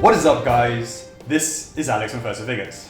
What is up, guys? This is Alex from First Figures.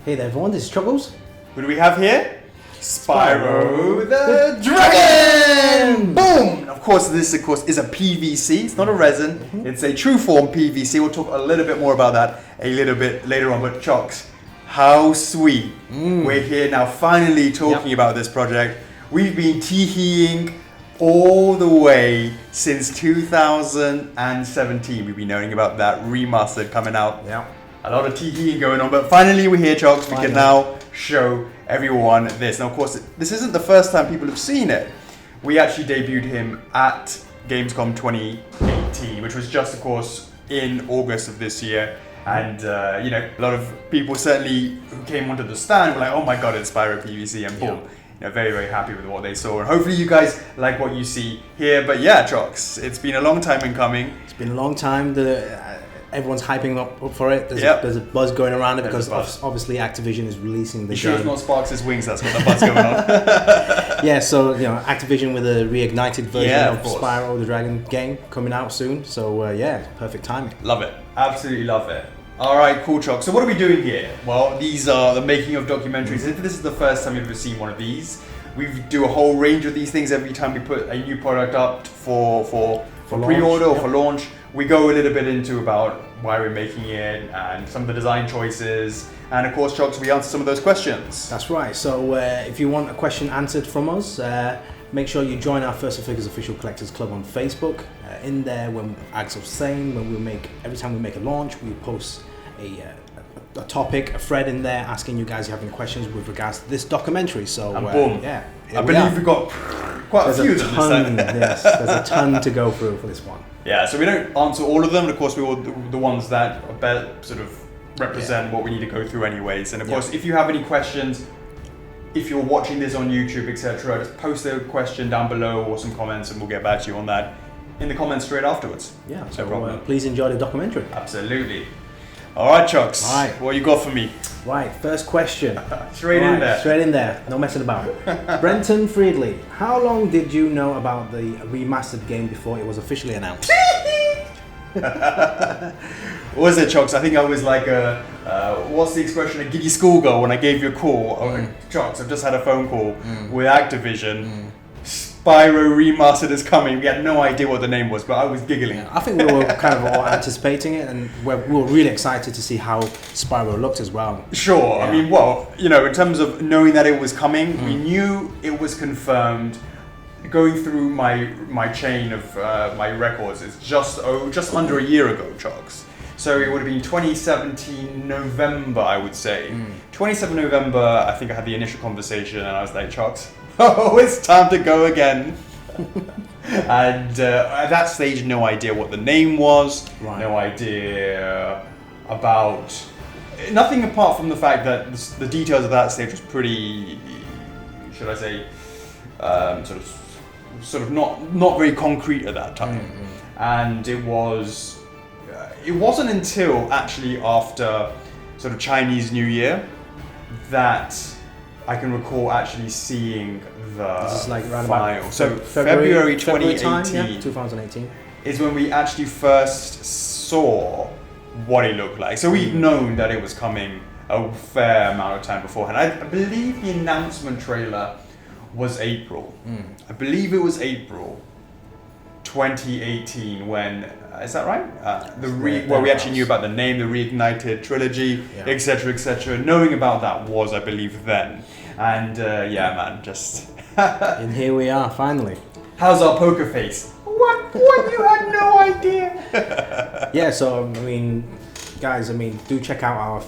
Hey there everyone, this is Troubles. Who do we have here? Spyro the Dragon! Boom! Of course, this is a PVC. It's not a resin. It's a true form PVC. We'll talk a little bit more about that a little bit later on. But Chocks, how sweet. We're here now finally talking about this project. We've been tee-heeing all the way since 2017. We've been knowing about that remastered coming out. Yeah. A lot of tee-heeing going on, but finally we're here, Chocks. We can now show everyone this. Now, of course, this isn't the first time people have seen it. We actually debuted him at Gamescom 2018, which was just, of course, in August of this year. And, you know, a lot of people certainly who came onto the stand were like, oh my god, it's Spyro PVC, and boom. You know, very, very happy with what they saw. And hopefully you guys like what you see here. But yeah, Chocks, it's been a long time in coming. It's been a long time. Everyone's hyping up for it. There's a buzz going around it because obviously Activision is releasing the game. Sure it's not Sparks' wings, that's what the buzz going on. Yeah, so, you know, Activision with a reignited version of Spyro the Dragon game coming out soon. So, yeah, perfect timing. Love it. Absolutely love it. Alright, cool, Choc. So what are we doing here? Well, these are the making of documentaries. If this is the first time you've ever seen one of these, we do a whole range of these things every time we put a new product up for pre-order or for launch. We go a little bit into about why we're making it and some of the design choices. And of course, Chocks, we answer some of those questions. That's right. So if you want a question answered from us, make sure you join our First Figures Official Collectors Club on Facebook. In there, when Alex was saying, every time we make a launch, we post a topic, a thread in there asking you guys if you have any questions with regards to this documentary. So boom. Yeah, I believe we've got quite a few of them. Yes, there's a ton to go through for this one. Yeah, so we don't answer all of them, and of course we will the ones that are better, sort of represent what we need to go through anyways. And of course, if you have any questions, if you're watching this on YouTube, etc., just post a question down below or some comments, and we'll get back to you on that in the comments straight afterwards. Yeah, so please enjoy the documentary. Absolutely. All right, Chocks. All right. What you got for me? Right, first question. Straight in there. No messing about. Brenton Friedley, how long did you know about the remastered game before it was officially announced? What was it, Chocks? I think I was like what's the expression? A giddy schoolgirl when I gave you a call. Chocks, I've just had a phone call with Activision. Spyro Remastered is coming. We had no idea what the name was, but I was giggling. Yeah, I think we were kind of all anticipating it, and we were really excited to see how Spyro looked as well. Sure. Yeah. I mean, well, you know, in terms of knowing that it was coming, we knew it was confirmed. Going through my chain of my records, it's just under a year ago, Chocks. So it would have been 2017 November, I would say. 27 November, I think I had the initial conversation, and I was like, Chocks, oh, it's time to go again. And at that stage, no idea what the name was, no idea about nothing apart from the fact that the details of that stage was pretty, should I say, sort of not very concrete at that time. And it wasn't until actually after sort of Chinese New Year that I can recall actually seeing the this is like around file. about So February 2018 time, 2018 is when we actually first saw what it looked like. So we'd known that it was coming a fair amount of time beforehand. I believe the announcement trailer was April. I believe it was April 2018 when, is that right? Where we actually knew about the name, the Reignited Trilogy, etc. Knowing about that was, I believe, then. And yeah, man, just... And here we are, finally. How's our poker face? What? You had no idea? Yeah, so, I mean, guys, do check out our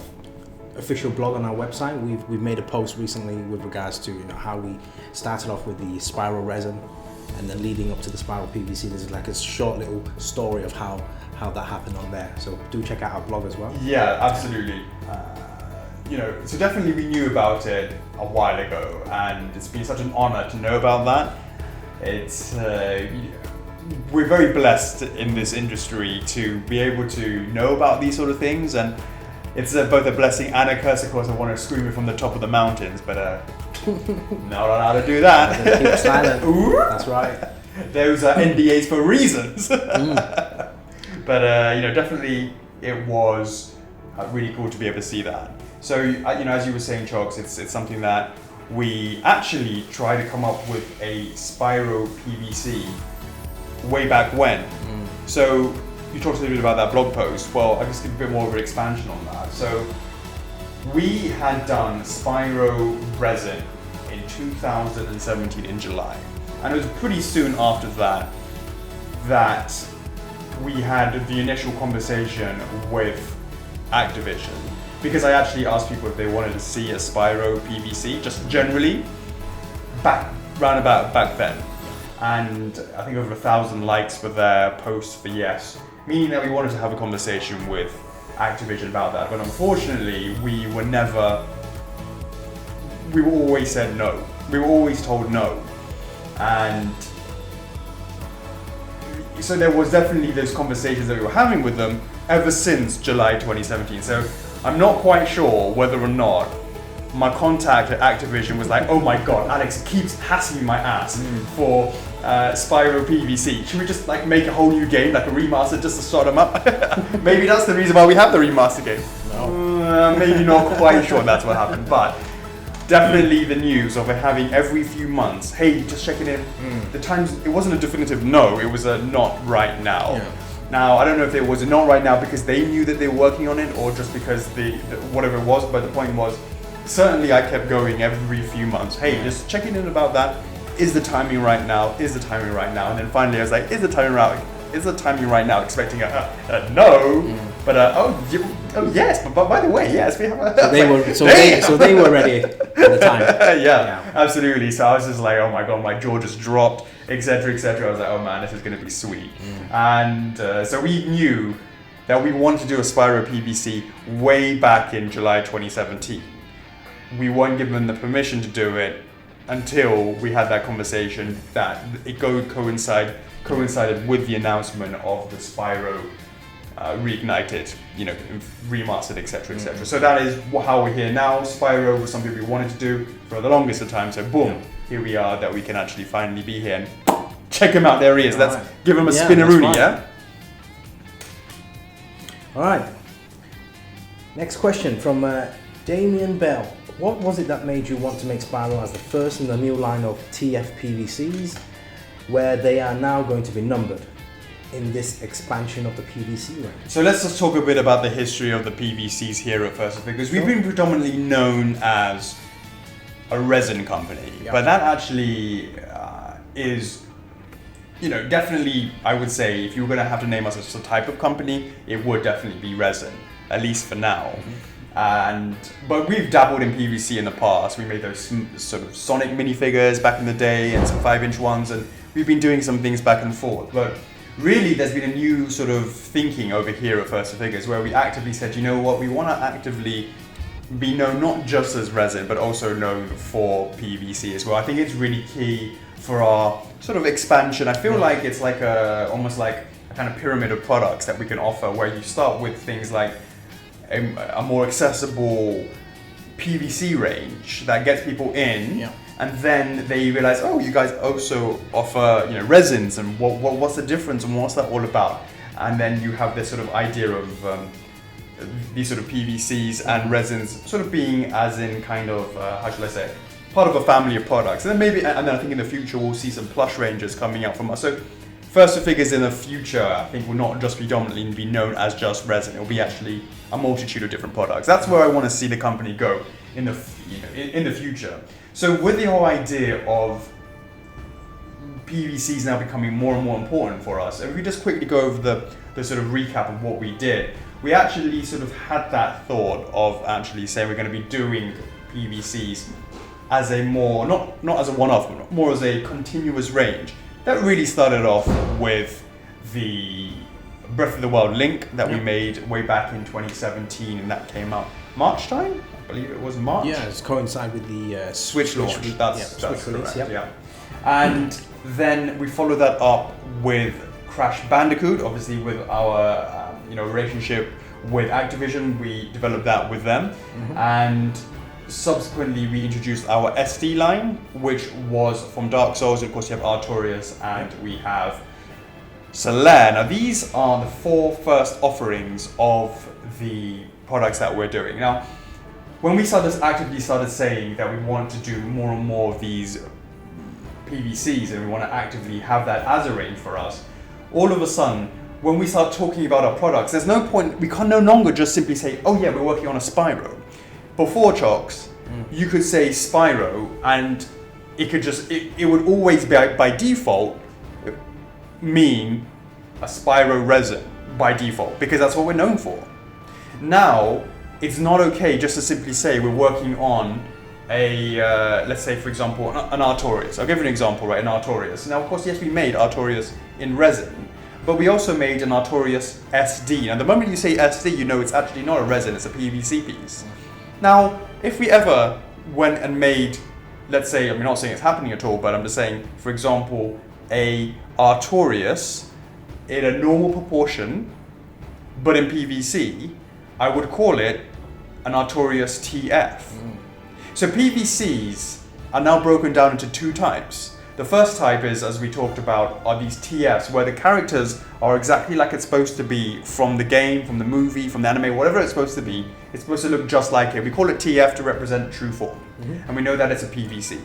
official blog on our website. We've made a post recently with regards to how we started off with the Spyro resin, and then leading up to the Spyro PVC. There's like a short little story of how that happened on there. So do check out our blog as well. Yeah, absolutely. So definitely we knew about it a while ago, and it's been such an honor to know about that. It's we're very blessed in this industry to be able to know about these sort of things, and it's both a blessing and a curse. Of course, I want to scream it from the top of the mountains, but not allowed to do that. Keep silent. That's right. Those are NDAs for reasons. But definitely it was really cool to be able to see that. So, as you were saying, Chogs, it's something that we actually tried to come up with a Spyro PVC way back when. So you talked a little bit about that blog post. Well, I'll just give a bit more of an expansion on that. So we had done Spyro resin in 2017 in July. And it was pretty soon after that we had the initial conversation with Activision, because I actually asked people if they wanted to see a Spyro PVC, just generally, back then. And I think over 1,000 likes for their post for yes, meaning that we wanted to have a conversation with Activision about that. But unfortunately, we were always said no. We were always told no. And so there was definitely those conversations that we were having with them ever since July 2017. So I'm not quite sure whether or not my contact at Activision was like, oh my god, Alex keeps hassling my ass for Spyro PVC. Should we just like make a whole new game, like a remaster, just to start them up? Maybe that's the reason why we have the remaster game. No. Maybe not quite sure that's what happened, but definitely the news of it having every few months, hey, just checking in. The times, it wasn't a definitive no, it was a not right now. Yeah. Now, I don't know if it was a not right now because they knew that they were working on it, or just because the whatever it was, but the point was, certainly I kept going every few months, hey, just checking in about that. Is the timing right now? Is the timing right now? And then finally I was like, is the timing right now? Expecting a no, but oh yes, but by the way, yes, we have a... So they were ready at the time. Yeah, absolutely. So I was just like, oh my god, my jaw just dropped, etc., etc. I was like, oh man, this is going to be sweet. And so we knew that we wanted to do a Spyro PVC way back in July 2017. We weren't given the permission to do it until we had that conversation that it coincided with the announcement of the Spyro reignited, remastered, etc., etc. So that is how we're here now. Spyro was something we wanted to do for the longest of time. So boom, here we are, that we can actually finally be here and check him out. There he is. Let's give him a spinneroonie, yeah? All right. Next question from Damien Bell. What was it that made you want to make Spyro as the first in the new line of TF PVCs, where they are now going to be numbered in this expansion of the PVC range? So let's just talk a bit about the history of the PVCs here at First of because we've been predominantly known as a resin company, but that actually is, definitely, I would say, if you were going to have to name us as a type of company, it would definitely be resin, at least for now. But we've dabbled in PVC in the past. We made those sort of Sonic minifigures back in the day and some 5-inch ones, and we've been doing some things back and forth. But really, there's been a new sort of thinking over here at First Figures where we actively said, you know what, we want to actively be known not just as resin, but also known for PVC as well. I think it's really key for our sort of expansion. I feel like it's like almost like a kind of pyramid of products that we can offer, where you start with things like a more accessible PVC range that gets people in, and then they realize, oh, you guys also offer resins, and what's the difference and what's that all about? And then you have this sort of idea of these sort of PVCs and resins sort of being as in kind of how shall I say, part of a family of products. And then I think in the future we'll see some plush ranges coming out from us. So First Figures in the future, I think, will not just predominantly be known as just resin. It will be actually a multitude of different products. That's where I want to see the company go in the future. So with the whole idea of PVCs now becoming more and more important for us, if we just quickly go over the sort of recap of what we did, we actually sort of had that thought of actually saying we're going to be doing PVCs as a more, not as a one-off, but more as a continuous range. That really started off with the Breath of the Wild link that we made way back in 2017, and that came out March time? I believe it was March. Yeah, it's coincide with the Switch launch. That's Switch release, correct, And then we followed that up with Crash Bandicoot, obviously with our relationship with Activision. We developed that with them, and subsequently we introduced our SD line, which was from Dark Souls. Of course, you have Artorias, and we have Solaire. Now these are the 4 first offerings of the products that we're doing. Now, when we actively started saying that we want to do more and more of these PVCs and we want to actively have that as a range for us, all of a sudden, when we start talking about our products, there's no point, we can no longer just simply say, oh yeah, we're working on a Spyro. Before Chocks, you could say Spyro and it could just, it would always be by default mean a Spyro resin by default, because that's what we're known for. Now, it's not okay just to simply say we're working on a, let's say for example, an Artorias. I'll give you an example, right, an Artorias. Now of course, yes, we made Artorias in resin, but we also made an Artorias SD. Now the moment you say SD, you know it's actually not a resin, it's a PVC piece. Now, if we ever went and made, let's say, I'm not saying it's happening at all, but I'm just saying, for example, a Artorias in a normal proportion, but in PVC, I would call it an Artorias TF. So PVCs are now broken down into 2 types. The first type is, as we talked about, are these TFs, where the characters are exactly like it's supposed to be from the game, from the movie, from the anime, whatever it's supposed to be. It's supposed to look just like it. We call it TF to represent true form, and we know that it's a PVC.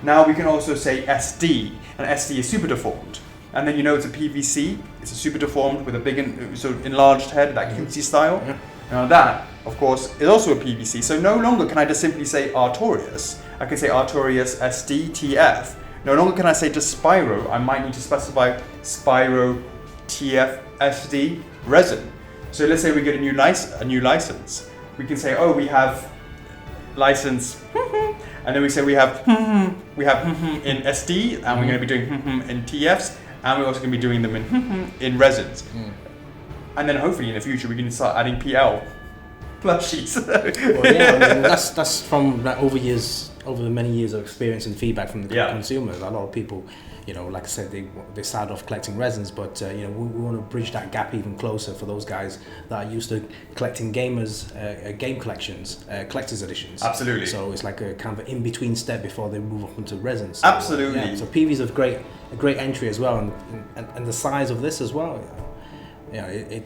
Now we can also say SD, and SD is super deformed. And then you know it's a PVC, it's a super deformed with a big, sort of enlarged head, that cutesy style. Now that, of course, is also a PVC. So no longer can I just simply say Artorias. I can say Artorias SD TF. No longer can I say just Spyro. I might need to specify Spyro TF SD resin. So let's say we get a new license. We can say, oh, we have license, and then we say we have in SD, and we're going to be doing in TFs, and we're also going to be doing them in resins. And then hopefully in the future we can start adding PL plushies. Well, yeah, I mean, that's from over the many years of experience and feedback from the consumers. A lot of people, you know, like I said, they started off collecting resins, but you know, we want to bridge that gap even closer for those guys that are used to collecting game collections, collector's editions. Absolutely. So it's like a kind of in between step before they move up into resins. So, absolutely. Yeah, so PVs are a great entry as well, and the size of this as well. Yeah,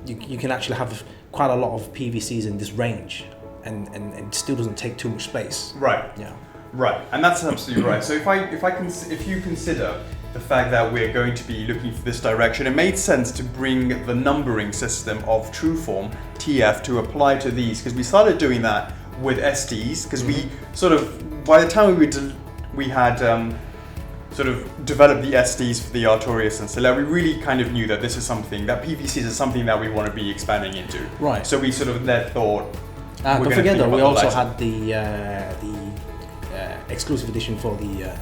you can actually have quite a lot of PVCs in this range, and it still doesn't take too much space. Right. Yeah. Right, and that's absolutely right. So if you consider the fact that we're going to be looking for this direction, it made sense to bring the numbering system of Trueform TF to apply to these, because we started doing that with SDs, because we sort of, by the time we had sort of developed the SDs for the Artorias and Solaire, we really kind of knew that this is something, that PVCs is something that we want to be expanding into. Right. So we sort of then thought, don't forget though, we also had the exclusive edition for the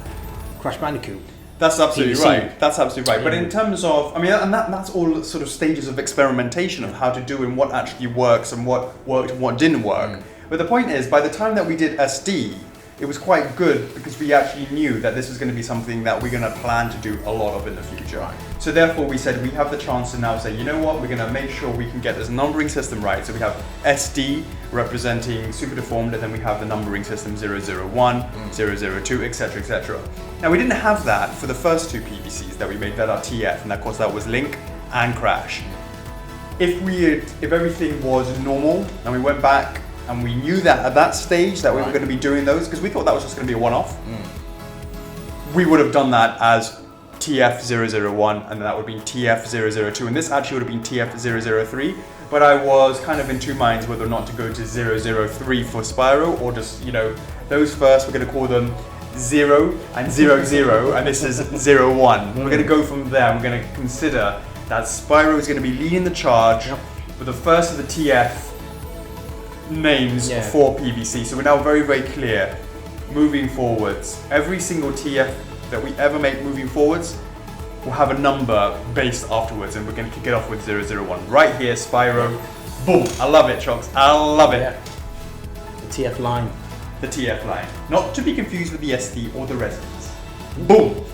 Crash Bandicoot. That's absolutely PVC. right. That's absolutely right. Yeah. But in terms of, I mean, and that's all sort of stages of experimentation of how to do and what actually works and what worked and what didn't work. But the point is, by the time that we did SD, it was quite good because we actually knew that this was going to be something that we're going to plan to do a lot of in the future. Right. So therefore we said we have the chance to now say, you know what, we're going to make sure we can get this numbering system right. So we have SD representing super deformed, and then we have the numbering system 001, 002, etc, etc. Now we didn't have that for the first 2 PVCs that we made that are TF, and of course that was Link and Crash. If everything was normal and we went back and we knew that at that stage that we were going to be doing those, because we thought that was just going to be a one-off, we would have done that as TF001, and then that would have been TF002, and this actually would have been TF003, but I was kind of in 2 minds whether or not to go to 003 for Spyro, or just, you know, those first, we're going to call them 0 and 00, and this is 01. We're going to go from there, and we're going to consider that Spyro is going to be leading the charge with the first of the TF names for PVC. So we're now very, very clear moving forwards. Every single TF that we ever make moving forwards will have a number based afterwards, and we're going to kick it off with 001. Right here, Spyro. Boom! I love it, Chocks. I love it. Yeah. The TF line. The TF line. Not to be confused with the SD or the resins. Boom!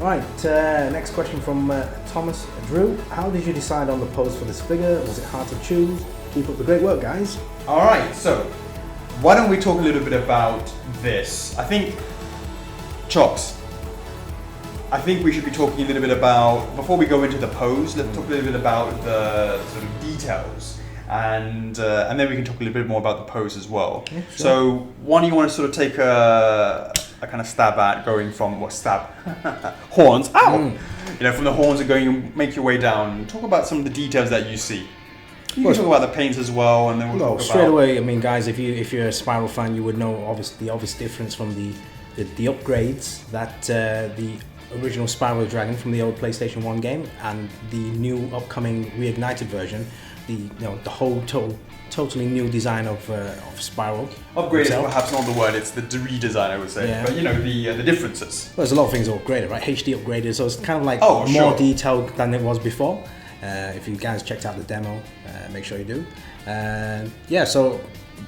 Right, next question from Thomas Drew. How did you decide on the pose for this figure? Was it hard to choose? Keep up the great work, guys. Alright, so why don't we talk a little bit about this? I think, Chocks, I think we should be talking a little bit about, before we go into the pose, let's talk a little bit about the sort of details. And then we can talk a little bit more about the pose as well. Yeah, sure. So one, you want to sort of take a kind of stab at going from, horns, ow! You know, from the horns and going and make your way down. Talk about some of the details that you see. You can talk about the paints as well, and then we'll talk straight about... away, I mean, guys, if you're a Spyro fan, you would know the obvious difference from the upgrades that the original Spyro Dragon from the old PlayStation 1 game and the new upcoming reignited version, the whole totally new design of Spyro. Upgraded is perhaps not the word, it's the redesign, I would say. Yeah. But you know, the differences. Well, there's a lot of things upgraded, right? HD upgraded, so it's kind of like more detailed than it was before. If you guys checked out the demo, make sure you do. Yeah, so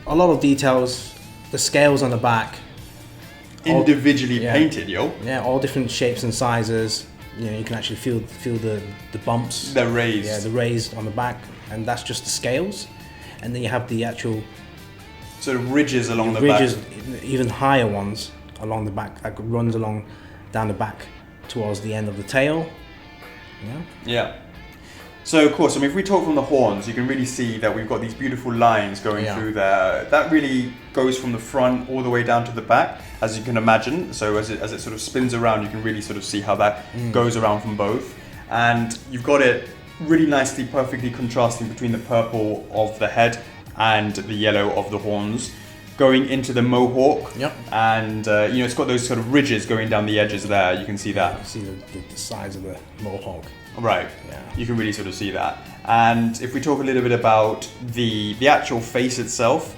a lot of details, the scales on the back. Individually painted, yo. Yeah, all different shapes and sizes. You know, you can actually feel the bumps. They're raised. Yeah, the raised on the back, and that's just the scales. And then you have the actual sort of ridges along the back. Even higher ones along the back that runs down the back towards the end of the tail. Yeah. So of course, I mean, if we talk from the horns, you can really see that we've got these beautiful lines going through there. That really goes from the front all the way down to the back, as you can imagine. So as it sort of spins around, you can really sort of see how that goes around from both. And you've got it really nicely, perfectly contrasting between the purple of the head and the yellow of the horns, going into the mohawk. Yep. And you know, it's got those sort of ridges going down the edges there. You can see that. You see the size of the mohawk. Right. Yeah. You can really sort of see that. And if we talk a little bit about the actual face itself,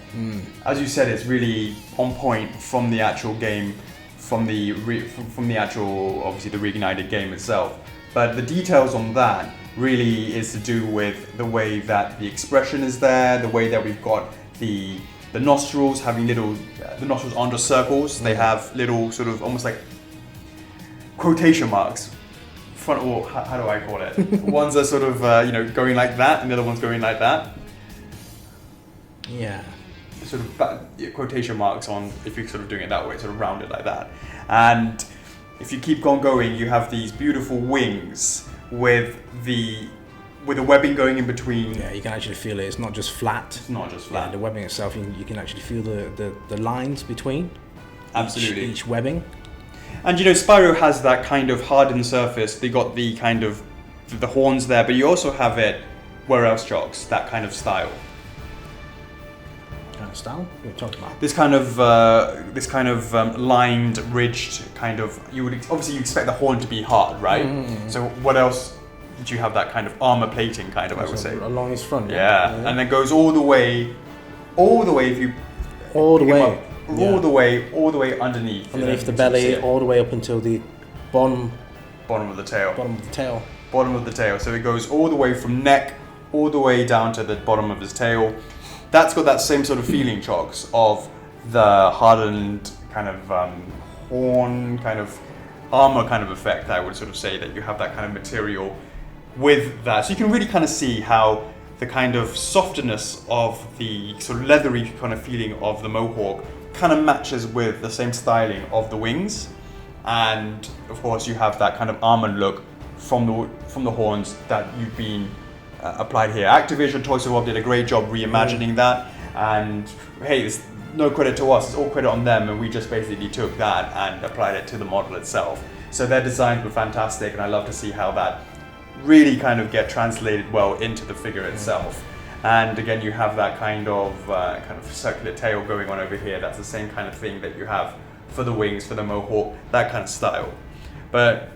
as you said, it's really on point from the actual game, from the actual, obviously, the reignited game itself. But the details on that really is to do with the way that the expression is there, the way that we've got the nostrils having little, the nostrils aren't just circles, they have little sort of almost like quotation marks. Front, or how do I call it? One's are sort of you know, going like that, and the other one's going like that. Yeah. Sort of quotation marks on, if you're sort of doing it that way, sort of rounded like that. And if you keep on going, you have these beautiful wings with the webbing going in between. Yeah, you can actually feel it. It's not just flat. It's not just flat. Yeah, the webbing itself, you can actually feel the lines between. Absolutely. Each webbing. And you know, Spyro has that kind of hardened surface. They got the kind of the horns there, but you also have it. Where else, Jocks? That kind of style. Kind of style? What are you talking about? This kind of lined, ridged kind of. You would obviously you expect the horn to be hard, right? Mm-hmm. So what else? Do you have that kind of armor plating, kind of? I would say along his front. Yeah, and then goes all the way. If you all the way. All the way underneath the belly, all the way up until the bottom of the tail. Bottom of the tail. So it goes all the way from neck, all the way down to the bottom of his tail. That's got that same sort of feeling, Chocks, of the hardened kind of horn, kind of armor kind of effect. I would sort of say that you have that kind of material with that. So you can really kind of see how the kind of softness of the sort of leathery kind of feeling of the mohawk kind of matches with the same styling of the wings, and of course you have that kind of armored look from the horns that you've been applied here. Activision Toys of did a great job reimagining that, and hey, it's no credit to us, it's all credit on them, and we just basically took that and applied it to the model itself. So their designs were fantastic, and I love to see how that really kind of get translated well into the figure itself. And again, you have that kind of circular tail going on over here. That's the same kind of thing that you have for the wings, for the mohawk, that kind of style. But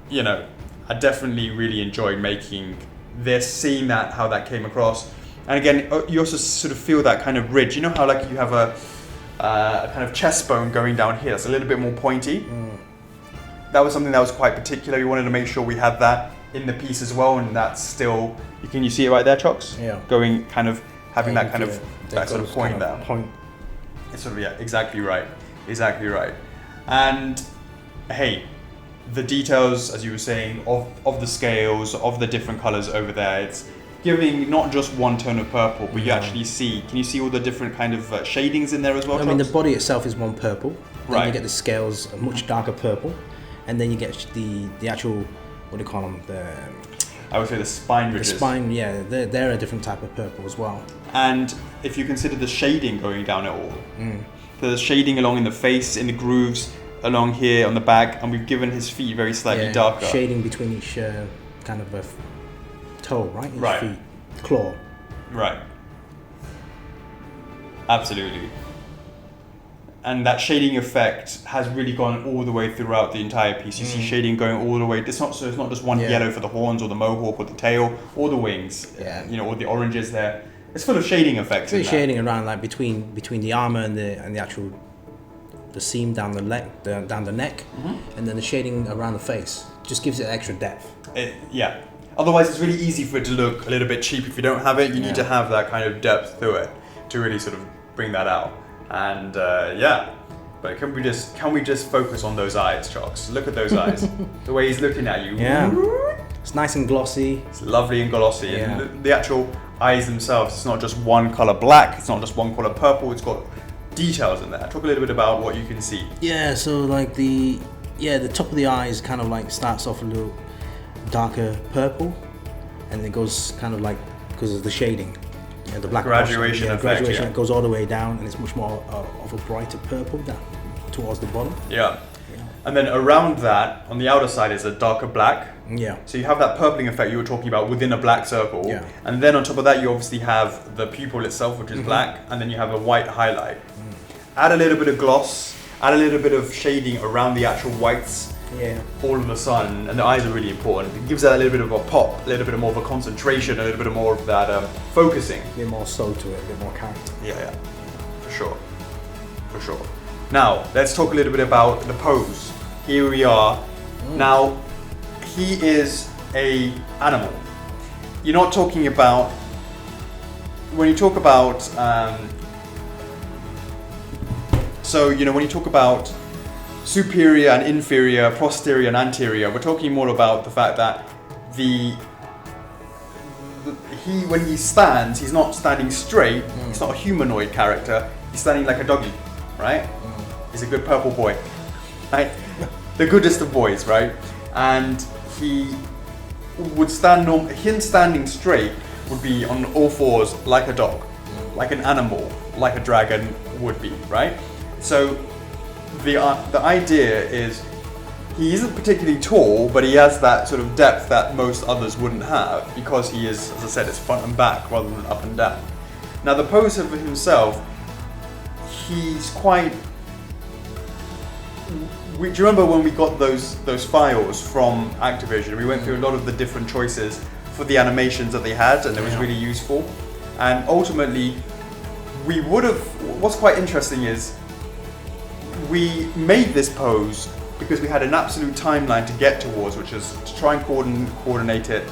you know, I definitely really enjoyed making this, seeing that, how that came across. And again, you also sort of feel that kind of ridge. You know how like you have a kind of chest bone going down here that's a little bit more pointy? That was something that was quite particular. We wanted to make sure we had that in the piece as well, and that's still, can you see it right there, Chocks? Yeah. Going kind of, having that kind of, that sort of point kind of there. Point. It's sort of, yeah, exactly right. And hey, the details, as you were saying, of the scales, of the different colors over there, it's giving not just one tone of purple, but you actually see, can you see all the different kind of shadings in there as well, I mean, the body itself is one purple. Then Right. you get the scales a much darker purple. and then you get the actual, what do you call them? I would say the spine ridges. The spine, yeah, they're a different type of purple as well. And if you consider the shading going down it all, the shading along in the face, in the grooves, along here on the back, and we've given his feet very slightly darker. Shading between each kind of a toe, right? Each feet, claw. Right. Absolutely. And that shading effect has really gone all the way throughout the entire piece. You see shading going all the way. It's not just one yellow for the horns or the mohawk or the tail or the wings. Yeah. You know, or the oranges there. It's full of shading effects. It's shading around like between the armor and the actual the seam down the neck, and then the shading around the face just gives it extra depth. Yeah. Otherwise, it's really easy for it to look a little bit cheap if you don't have it. You need to have that kind of depth to it to really sort of bring that out. And but can we just focus on those eyes, Chocks? Look at those eyes. The way he's looking at you. Yeah. It's nice and glossy. It's lovely and glossy. Yeah. And the actual eyes themselves, it's not just one color black, it's not just one color purple, it's got details in there. Talk a little bit about what you can see. Yeah, so like the top of the eyes kind of like starts off a little darker purple, and it goes kind of like, because of the shading. Yeah, the black graduation effect, graduation, it goes all the way down, and it's much more of a brighter purple down towards the bottom. Yeah. And then around that, on the outer side, is a darker black. Yeah. So you have that purpling effect you were talking about within a black circle. Yeah. And then on top of that, you obviously have the pupil itself, which is black, and then you have a white highlight. Add a little bit of gloss, add a little bit of shading around the actual whites. Yeah. All of a sudden, and the eyes are really important. It gives that a little bit of a pop, a little bit more of a concentration, a little bit more of that focusing. A bit more soul to it, a bit more character. Yeah, for sure. Now, let's talk a little bit about the pose. Here we are. Now, he is a animal. You're not talking about, when you talk about, when you talk about superior and inferior, posterior and anterior, we're talking more about the fact that when he stands, he's not standing straight. He's not a humanoid character. He's standing like a doggy, right? He's a good purple boy, right? The goodest of boys, right? And he would him standing straight would be on all fours like a dog, like an animal, like a dragon would be, right? So the idea is he isn't particularly tall, but he has that sort of depth that most others wouldn't have, because he is, as I said, it's front and back rather than up and down. Now the pose of himself, he's quite... Do you remember when we got those files from Activision? We went through a lot of the different choices for the animations that they had, and it was really useful. And ultimately, what's quite interesting is we made this pose because we had an absolute timeline to get towards, which is to try and coordinate it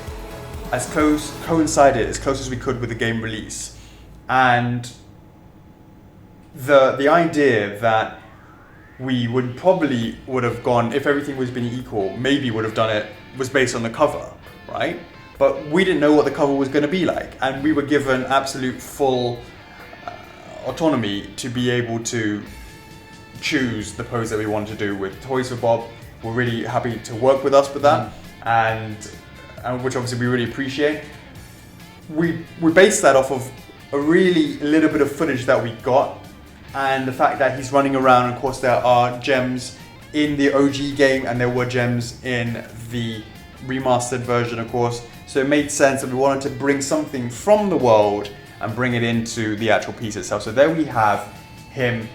coincide as close as we could with the game release. And the idea that we would have gone, if everything was being equal, maybe would have done it, was based on the cover, right? But we didn't know what the cover was going to be like, and we were given absolute full autonomy to be able to choose the pose that we wanted to do with Toys for Bob. We're really happy to work with us with that, and which obviously we really appreciate. We based that off of a really little bit of footage that we got, and the fact that he's running around. Of course, there are gems in the OG game, and there were gems in the remastered version, of course. So it made sense that we wanted to bring something from the world and bring it into the actual piece itself. So there we have him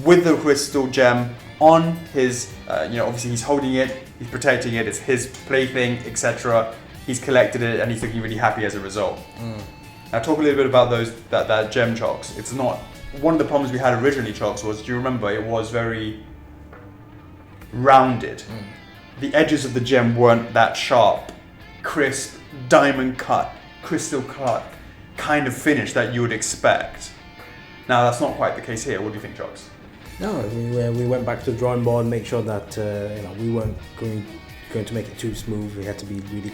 with the crystal gem on his, obviously he's holding it, he's protecting it, it's his plaything, etc. He's collected it, and he's looking really happy as a result. Now talk a little bit about that gem, Chocks. It's not, one of the problems we had originally, Chocks, was, do you remember, it was very rounded. The edges of the gem weren't that sharp, crisp, diamond cut, crystal cut kind of finish that you would expect. Now that's not quite the case here. What do you think, Chocks? No, we went back to the drawing board and make sure that we weren't going to make it too smooth. We had to be really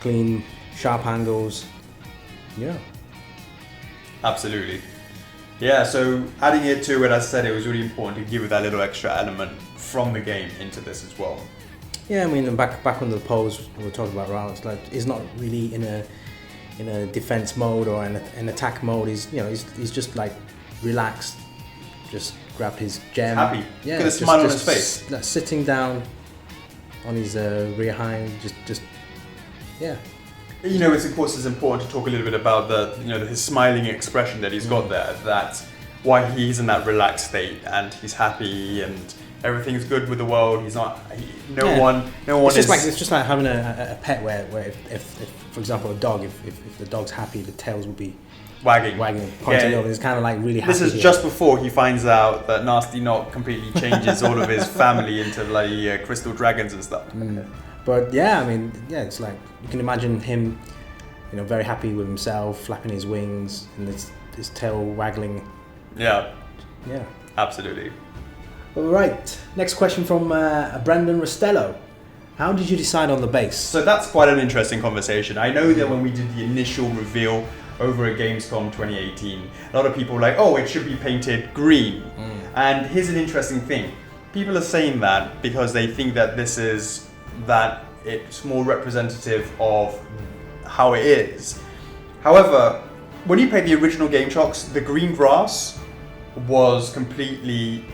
clean, sharp angles. Yeah. Absolutely. Yeah, so adding it to it, as I said, it was really important to give it that little extra element from the game into this as well. Yeah, I mean, back on the pose we were talking about, right? It's like he's not really in a defense mode or an attack mode. He's just like relaxed, just grabbed his gem. Happy. Yeah, got a smile on his face. Sitting down on his rear hind, just yeah. You know, it's of course it's important to talk a little bit about his smiling expression that he's got there. That's why he's in that relaxed state and he's happy and everything's good with the world. He's not. No one. It's just like having a pet where if for example a dog, if the dog's happy, the tails will be wagging, pointing over. It's kind of like really happy. This is just before he finds out that Nasty Knock completely changes all of his family into like crystal dragons and stuff. But yeah, I mean, yeah, it's like you can imagine him, very happy with himself, flapping his wings and his tail waggling. Yeah. Yeah. Absolutely. All right. Next question from Brandon Rostello. How did you decide on the base? So that's quite an interesting conversation. I know that when we did the initial reveal over at Gamescom 2018, a lot of people were like, oh, it should be painted green. And here's an interesting thing. People are saying that because they think that it's more representative of how it is. However, when you play the original Game Shocks, the green grass was completely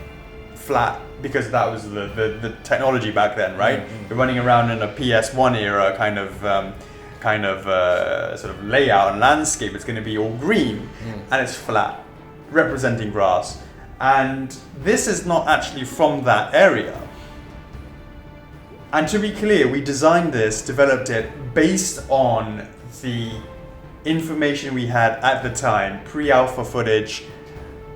flat because that was the technology back then, right? You're running around in a PS1 era kind of sort of layout and landscape. It's going to be all green and it's flat, representing grass. And this is not actually from that area. And to be clear, we designed this, developed it based on the information we had at the time, pre-alpha footage,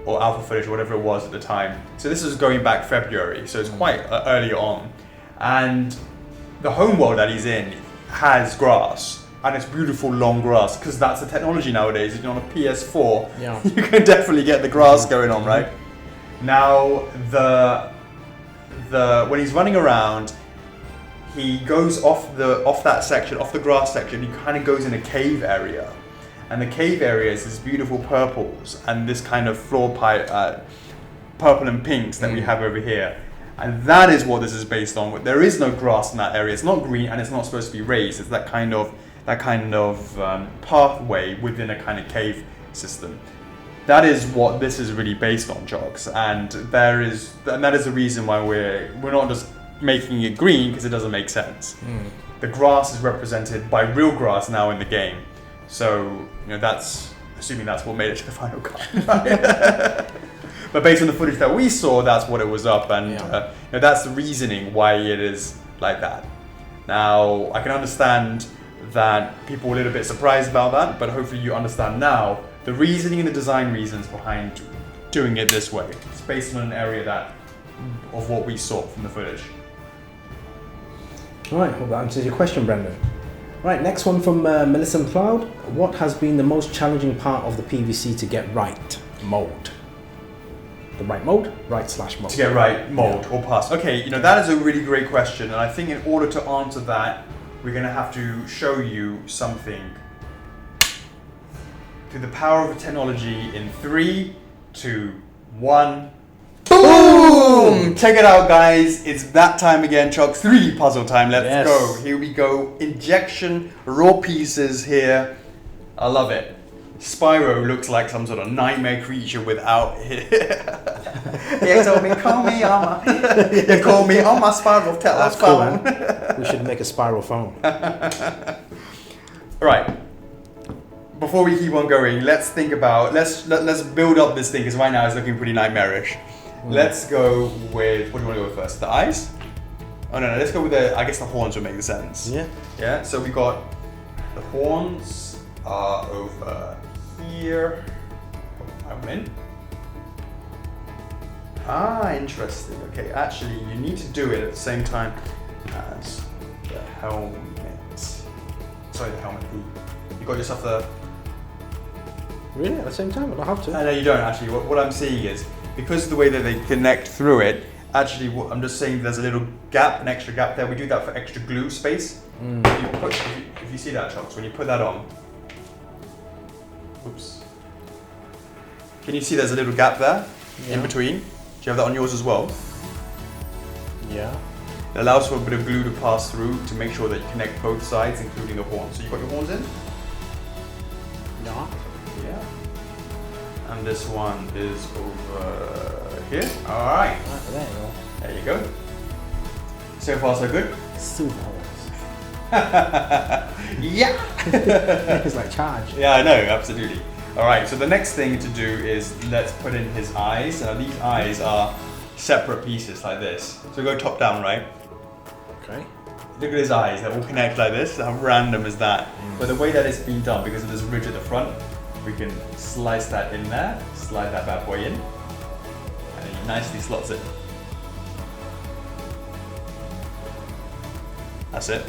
or alpha footage, whatever it was at the time. So this is going back February, so it's quite early on. And the homeworld that he's in has grass, and it's beautiful long grass, because that's the technology nowadays. On a PS4, you can definitely get the grass going on, right? Now, when he's running around, he goes off that section, off the grass section, he kind of goes in a cave area. And the cave area is this beautiful purples and this kind of floor purple and pinks that we have over here. And that is what this is based on. There is no grass in that area. It's not green and it's not supposed to be raised. It's that kind of pathway within a kind of cave system. That is what this is really based on, Jogs. And that is the reason why we're not just making it green, because it doesn't make sense. The grass is represented by real grass now in the game. So, that's assuming that's what made it to the final cut. But based on the footage that we saw, that's what it was up, and that's the reasoning why it is like that. Now, I can understand that people were a little bit surprised about that, but hopefully you understand now the reasoning and the design reasons behind doing it this way. It's based on an area of what we saw from the footage. All right, well, that answers your question, Brendan. Right, next one from Melissa McLeod. What has been the most challenging part of the PVC to get right? Mode. The right mode? Right/mode. To get right mode or pass. Okay, that is a really great question, and I think in order to answer that, we're going to have to show you something through the power of technology in 3, 2, 1. Boom! Check it out, guys. It's that time again, Chuck. 3D puzzle time. Let's go. Here we go. Injection, raw pieces here. I love it. Spyro looks like some sort of nightmare creature without it. You told me, call me on my Spyro telephone. Cool, we should make a Spyro phone. Right. Before we keep on going, let's think about let's build up this thing, because right now it's looking pretty nightmarish. Let's go with, what do you want to go with first? The eyes? Oh no, let's go with I guess the horns would make sense. Yeah, so we got the horns are over here. I'm in. Interesting. Okay, actually you need to do it at the same time as the helmet. Sorry, the helmet. You got yourself the... Really? At the same time? I don't have to. No, you don't actually. What I'm seeing is, because of the way that they connect through it, actually I'm just saying there's a little gap, an extra gap there. We do that for extra glue space. If you see that, Chunks, when you put that on, oops. Can you see there's a little gap there in between? Do you have that on yours as well? Yeah. It allows for a bit of glue to pass through to make sure that you connect both sides, including the horns. So you got your horns in? Yeah. Yeah. And this one is over here. All right. There you go. There you go. So far, so good. Super horns. Yeah. It's like charge. Yeah, I know, absolutely. All right, so the next thing to do is let's put in his eyes. Now these eyes are separate pieces like this. So go top down, right? Okay. Look at his eyes, they all connect like this. How random is that? But the way that it's been done, because of this ridge at the front, we can slice that in there, slide that bad boy in, and he nicely slots it. That's it.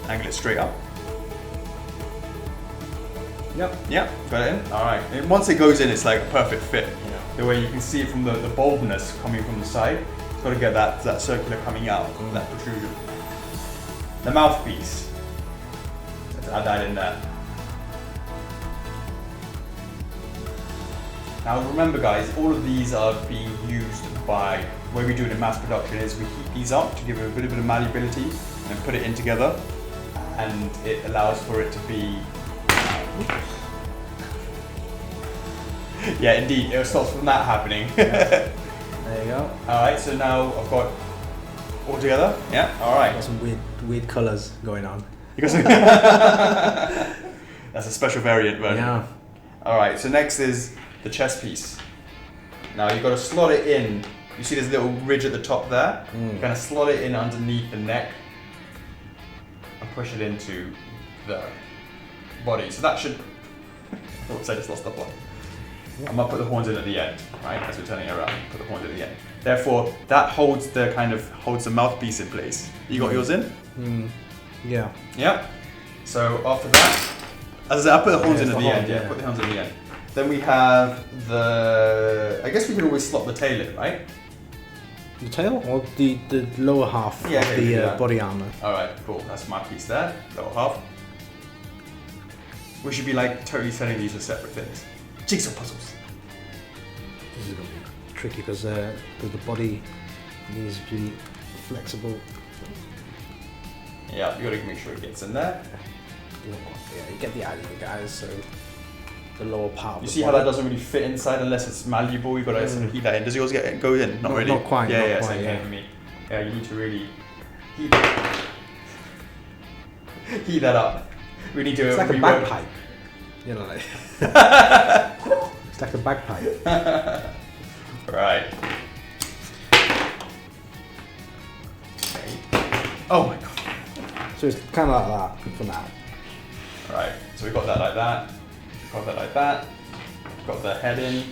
Angle it straight up. Yep. Yeah, got it in. All right. And once it goes in, it's like a perfect fit. Yeah. The way you can see it from the bulbness coming from the side. It's got to get that circular coming out, that protrusion. The mouthpiece. Let's add that in there. Now remember, guys, all of these are being used by, the way we do it in mass production is we heat these up to give it a bit of malleability and then put it in together, and it allows for it to be. Yeah, indeed, it stops from that happening. There you go. Alright, so now I've got all together. Yeah, alright. Got some weird colours going on. That's a special variant version. Yeah. Alright, so next is the chest piece. Now you've got to slot it in. You see this little ridge at the top there? You kind of slot it in underneath the neck and push it into the body. So that should. Oops, I just lost that one. I'm gonna put the horns in at the end, right? As we're turning it around, put the horns in at the end. Therefore, that holds the mouthpiece in place. You got yours in? Yeah. Yeah. So after that, as I said, I put the horns in at the end. Yeah, Yeah, put the horns in at the end. Then we have the. I guess we could always slot the tail in, right? The tail or the lower half Yeah, of okay, the body armor. All right, cool. That's my piece there. Lower half. We should be like totally selling these as separate things. Jigsaw puzzles. This is gonna be tricky because the body needs to be flexible. Yeah, you gotta make sure it gets in there. Yeah, you get the idea, guys. So the lower part. You see how that doesn't really fit inside unless it's malleable. You gotta sort of heat that in. Does yours go in? Not really. Not quite. Yeah, not yeah, quite, same yeah. thing for me. Yeah, you need to really heat heat that up. We need to. It's like a rework. bagpipe. You know, like it's like a bagpipe. Right. Okay. Oh my god. So it's kind of like that for now. Right. So we got that like that. Got that like that. Got the head in.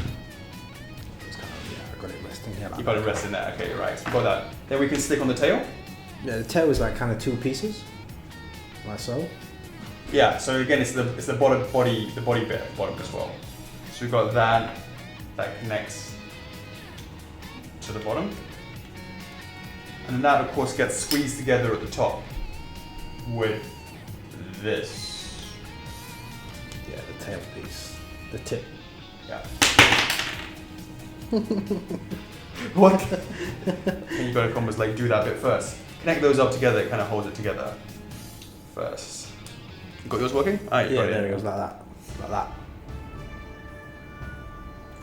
It's kind of, yeah, I got it resting here. Like You got it rest in there. Okay, right. So got that. Then we can stick on the tail. Yeah, the tail is like kind of two pieces, like so. Yeah. So again, it's the bottom body bit bottom as well. So we've got that connects to the bottom, and then that of course gets squeezed together at the top with this. Yeah, the tail piece, the tip. Yeah. What? And you've got to almost like do that bit first. Connect those up together, it kind of holds it together first. You got yours working? Ah, you got there it. it goes, like that, like that.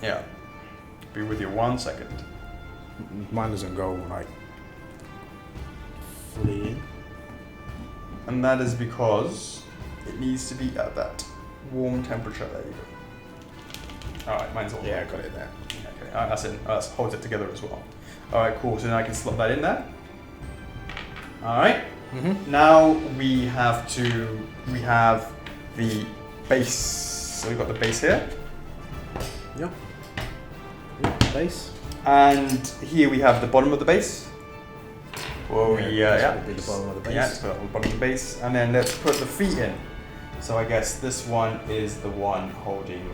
Yeah. Be with you 1 second. Mine doesn't go like fully in. And that is because it needs to be at that warm temperature. There you go. Alright, mine's all Yeah, I got it there. Okay, alright, that's in. That holds it together as well. Alright, cool. So now I can slot that in there. Alright. Now we have the base. So we've got the base here. Yeah. Base. And here we have the bottom of the base. Well, This yeah. would be the bottom of the base. Yeah, let's put it on the bottom of the base. And then let's put the feet in. So I guess this one is the one holding.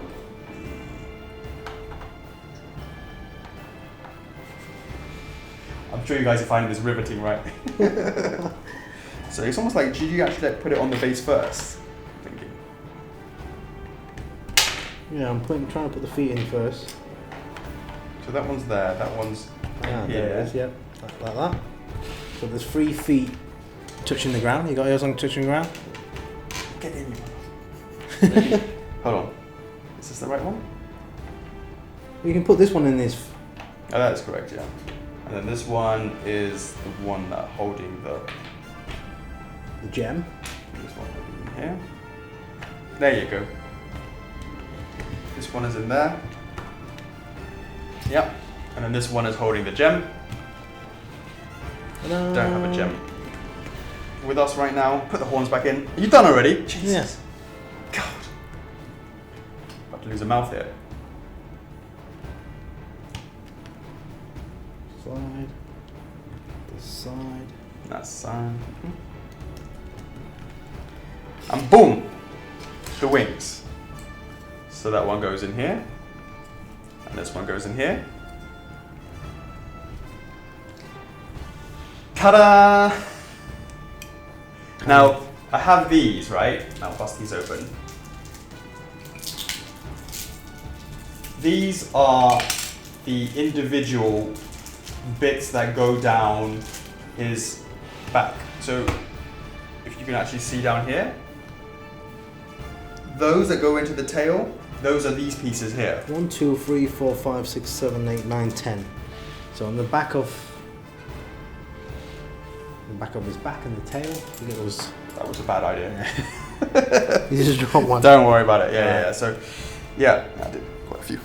I'm sure you guys are finding this riveting, right? So it's almost like, did you actually like put it on the base first? I'm thinking. Yeah, I'm trying to put the feet in first. So that one's there, that one's There here. it is, yep, like that. So there's 3 feet touching the ground. You got yours on touching the ground? Get in, you mother. Hold on. Is this the right one? You can put this one in this. Oh, that is correct, yeah. And then this one is the one that holding the gem. This one holding in here. There you go. This one is in there. Yep. And then this one is holding the gem. Ta-da. Don't have a gem with us right now. Put the horns back in. Are you done already? Jesus. Yes. God. About to lose a mouth here. Slide. This side. That side. And boom! The wings. So that one goes in here. And this one goes in here. Ta-da! Now, I have these, right? I'll bust these open. These are the individual bits that go down his back. So, if you can actually see down here, those that go into the tail, those are these pieces here. 1, 2, 3, 4, 5, 6, 7, 8, 9, 10. So on the back of his back and the tail, you get those. That was a bad idea. You just drop one. Don't worry about it. Yeah. So, yeah, I did quite a few.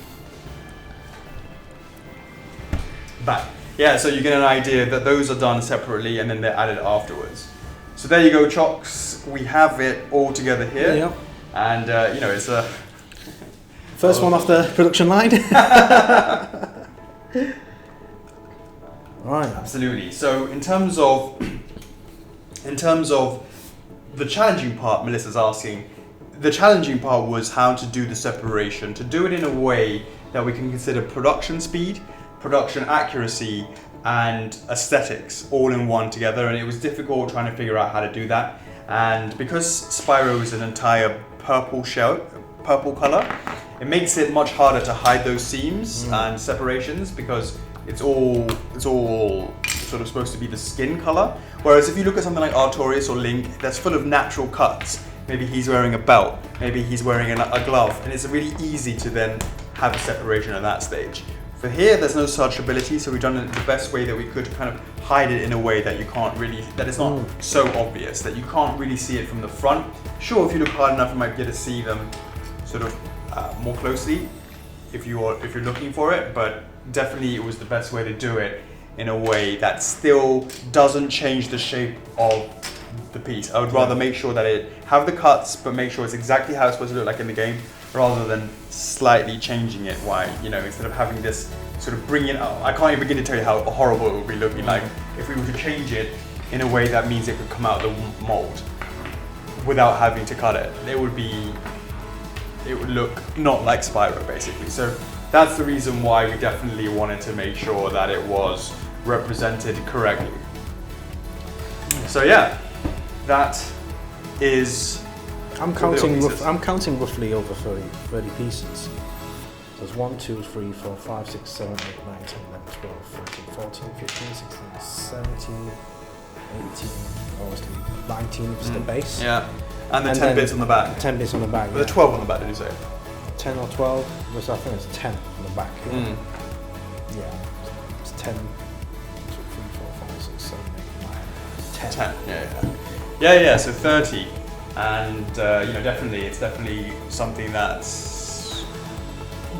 Back. Yeah, so you get an idea that those are done separately and then they're added afterwards. So there you go, Chocks. We have it all together here. Yeah. And, you know, it's a... First one off the production line. Right. Absolutely. So in terms of the challenging part, Melissa's asking, the challenging part was how to do the separation, to do it in a way that we can consider production speed, production accuracy, and aesthetics all in one together. And it was difficult trying to figure out how to do that. And because Spyro is an entire purple color, it makes it much harder to hide those seams and separations because it's all sort of supposed to be the skin color. Whereas if you look at something like Artorias or Link, that's full of natural cuts. Maybe he's wearing a belt, maybe he's wearing a glove, and it's really easy to then have a separation at that stage. For here, there's no such ability, so we've done it the best way that we could to kind of hide it in a way that you can't really, that it's not so obvious, that you can't really see it from the front. Sure, if you look hard enough, you might be able to see them sort of more closely if you're looking for it, but definitely it was the best way to do it in a way that still doesn't change the shape of the piece. I would rather make sure that it have the cuts, but make sure it's exactly how it's supposed to look like in the game, rather than slightly changing it. Why, you know, instead of having this sort of bring it out. I can't even begin to tell you how horrible it would be looking like if we were to change it in a way that means it could come out of the mold without having to cut it. It would look not like Spyro, basically. So that's the reason why we definitely wanted to make sure that it was represented correctly. So yeah, that is. I'm counting roughly over 30 pieces. There's 1, 2, 3, 4, 5, 6, 7, 8, 9, 10, 11, 12, 13, 14, 15, 16, 17, 18, obviously 19 is the base. Yeah, and the 10 bits on the back. 10 bits on the back. With the 12 on the back, did you say? 10 or 12, I think it's 10 on the back. Yeah, it's 10, 2, 3, 4, 5, 6, 7, 8, 9, 10. Yeah, so 30. And you know, it's definitely something that's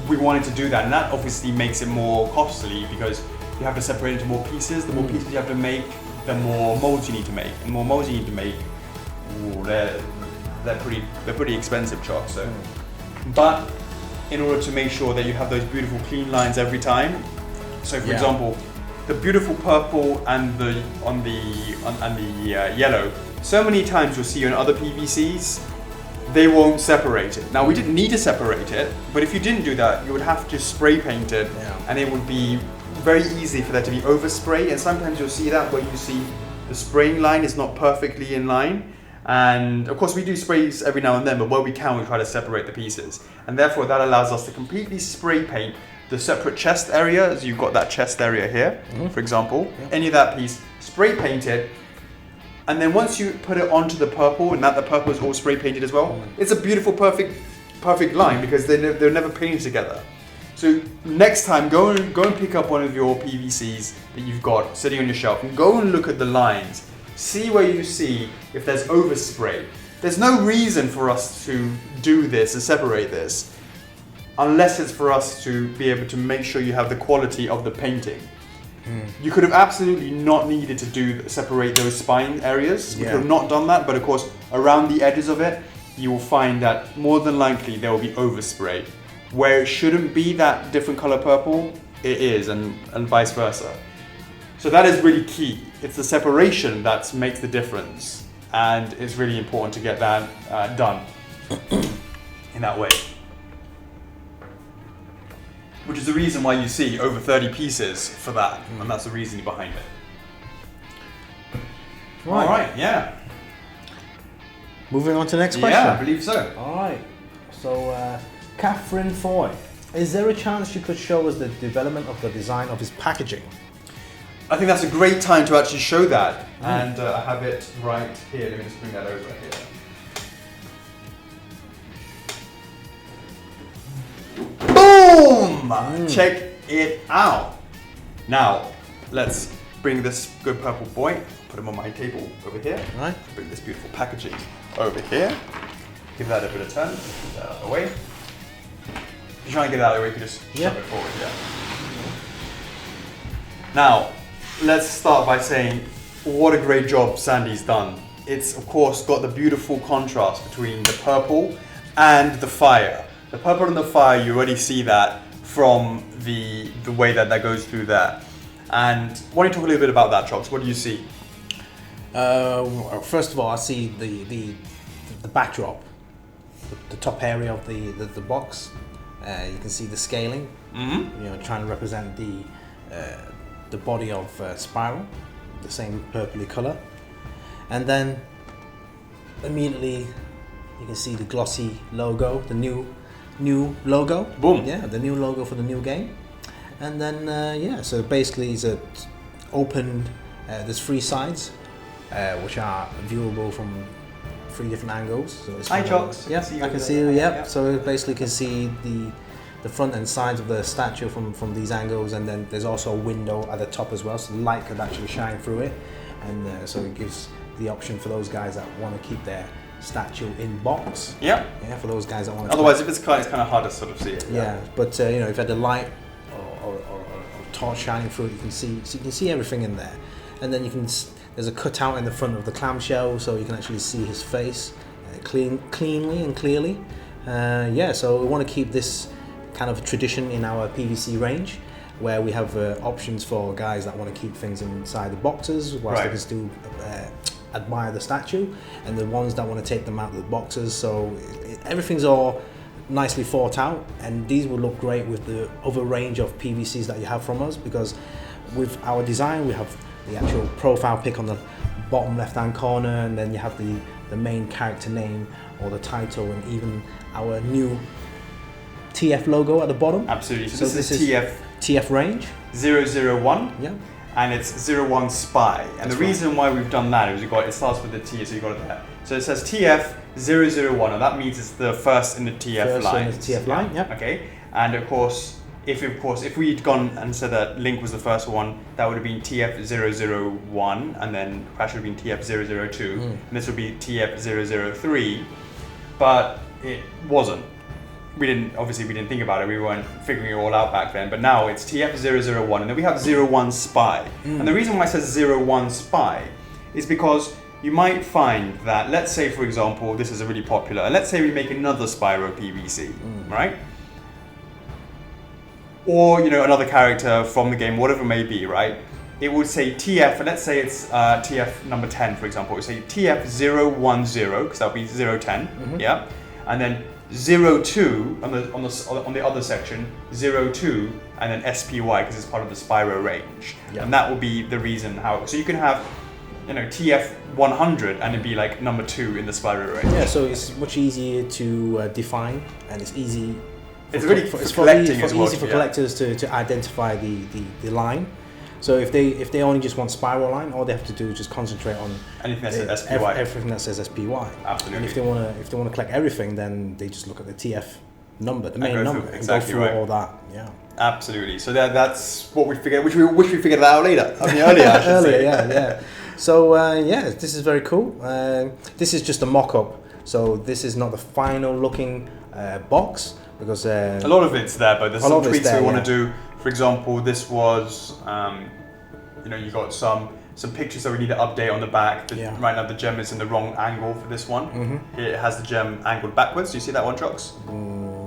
we wanted to do that, and that obviously makes it more costly because you have to separate into more pieces. The more pieces you have to make, the more molds you need to make. And the more molds you need to make, they're pretty expensive, Chalk. So, but in order to make sure that you have those beautiful clean lines every time. So, for example, the beautiful purple and the yellow. So many times you'll see on other PVCs, they won't separate it. Now we didn't need to separate it, but if you didn't do that, you would have to spray paint it, and it would be very easy for that to be overspray. And sometimes you'll see that where you see the spraying line is not perfectly in line. And of course we do sprays every now and then, but where we can, we try to separate the pieces. And therefore that allows us to completely spray paint the separate chest areas, you've got that chest area here, for example, any of that piece, spray paint it, and then once you put it onto the purple, and that the purple is all spray painted as well, it's a beautiful, perfect line because they're never painted together. So next time, go and pick up one of your PVCs that you've got sitting on your shelf and go and look at the lines. See where you see if there's overspray. There's no reason for us to do this and separate this unless it's for us to be able to make sure you have the quality of the painting. You could have absolutely not needed to separate those spine areas. You could have not done that, but of course around the edges of it, you will find that more than likely there will be overspray. Where it shouldn't be that different color purple, it is, and vice versa. So that is really key. It's the separation that makes the difference, and it's really important to get that done in that way. Which is the reason why you see over 30 pieces for that, and that's the reasoning behind it. Right. All right, yeah. Moving on to the next question. Yeah, I believe so. All right. So, Catherine Foy, is there a chance you could show us the development of the design of his packaging? I think that's a great time to actually show that, and I have it right here. Let me just bring that over here. Boom! Check it out. Now, let's bring this good purple boy, put him on my table over here. Right. Bring this beautiful packaging over here. Give that a bit of turn. Get that out of the way. If you try and get that out of the way, you can just shove it forward. Yeah. Now, let's start by saying what a great job Sandy's done. It's of course got the beautiful contrast between the purple and the fire. The purple and the fire, you already see that from the way that goes through there. And why don't you talk a little bit about that, Chox? What do you see? First of all, I see the backdrop, the top area of the box. You can see the scaling. Trying to represent the body of Spyro, the same purpley color, and then immediately you can see the glossy logo, the new logo. Boom. Yeah, the new logo for the new game. And then so basically it's open. There's 3 sides, which are viewable from 3 different angles. So it's Hi, Chox. Yeah, I can see you. Yep. So basically, you can see the front and sides of the statue from these angles, and then there's also a window at the top as well, so the light could actually shine through it, and so it gives the option for those guys that want to keep their statue in box. Yeah. Yeah, for those guys that want to. Otherwise, if it's kind of hard to sort of see it. Yeah, but if you had the light or torch shining through it, you can see everything in there, and then there's a cutout in the front of the clamshell, so you can actually see his face cleanly and clearly. So we want to keep this kind of tradition in our PVC range, where we have options for guys that want to keep things inside the boxes whilst they can still admire the statue, and the ones that want to take them out of the boxes. So everything's all nicely thought out, and these will look great with the other range of PVCs that you have from us, because with our design we have the actual profile pic on the bottom left hand corner, and then you have the main character name or the title, and even our new TF logo at the bottom. Absolutely. So this is TF range 001. Yeah. And it's 01 Spy. And the reason why we've done that is it starts with the T, so you got it there. So it says TF 001, and that means it's the first in the TF line. In the TF line, yeah. Okay. And of course, if we'd gone and said that Link was the first one, that would have been TF 001, and then Crash would have been TF 002, and this would be TF 003, but it wasn't. We didn't think about it. We weren't figuring it all out back then. But now it's TF 001, and then we have 01 Spy. And the reason why it says 01 Spy is because you might find that, let's say for example, this is a really popular, and let's say we make another Spyro PVC, right? Or another character from the game, whatever it may be, right? It would say TF, and let's say it's TF number 10, for example. It would say TF 010, because that would be 010, yeah? And then 02 on the other section, 02, and then SPY because it's part of the Spyro range, and that will be the reason how. So you can have, TF 100 and it'd be like number 2 in the Spyro range. Yeah, so it's much easier to define, and it's easy It's really for collecting as well. Easy for collectors to identify the line. So if they only just want Spyro line, all they have to do is just concentrate on anything that says SPY. Everything that says SPY. Absolutely. And if they want to collect everything, then they just look at the TF number, the main number, and exactly go through all that. Yeah. Absolutely. So that's what we figured, which we wish we figured out later. I mean, earlier, I should say. Yeah. So this is very cool. This is just a mock-up. So this is not the final looking box because a lot of it's there, but there's some tweaks we want to do. For example, this was, you got some pictures that we need to update on the back. Right now the gem is in the wrong angle for this one. Mm-hmm. It has the gem angled backwards. Do you see that one, Jox?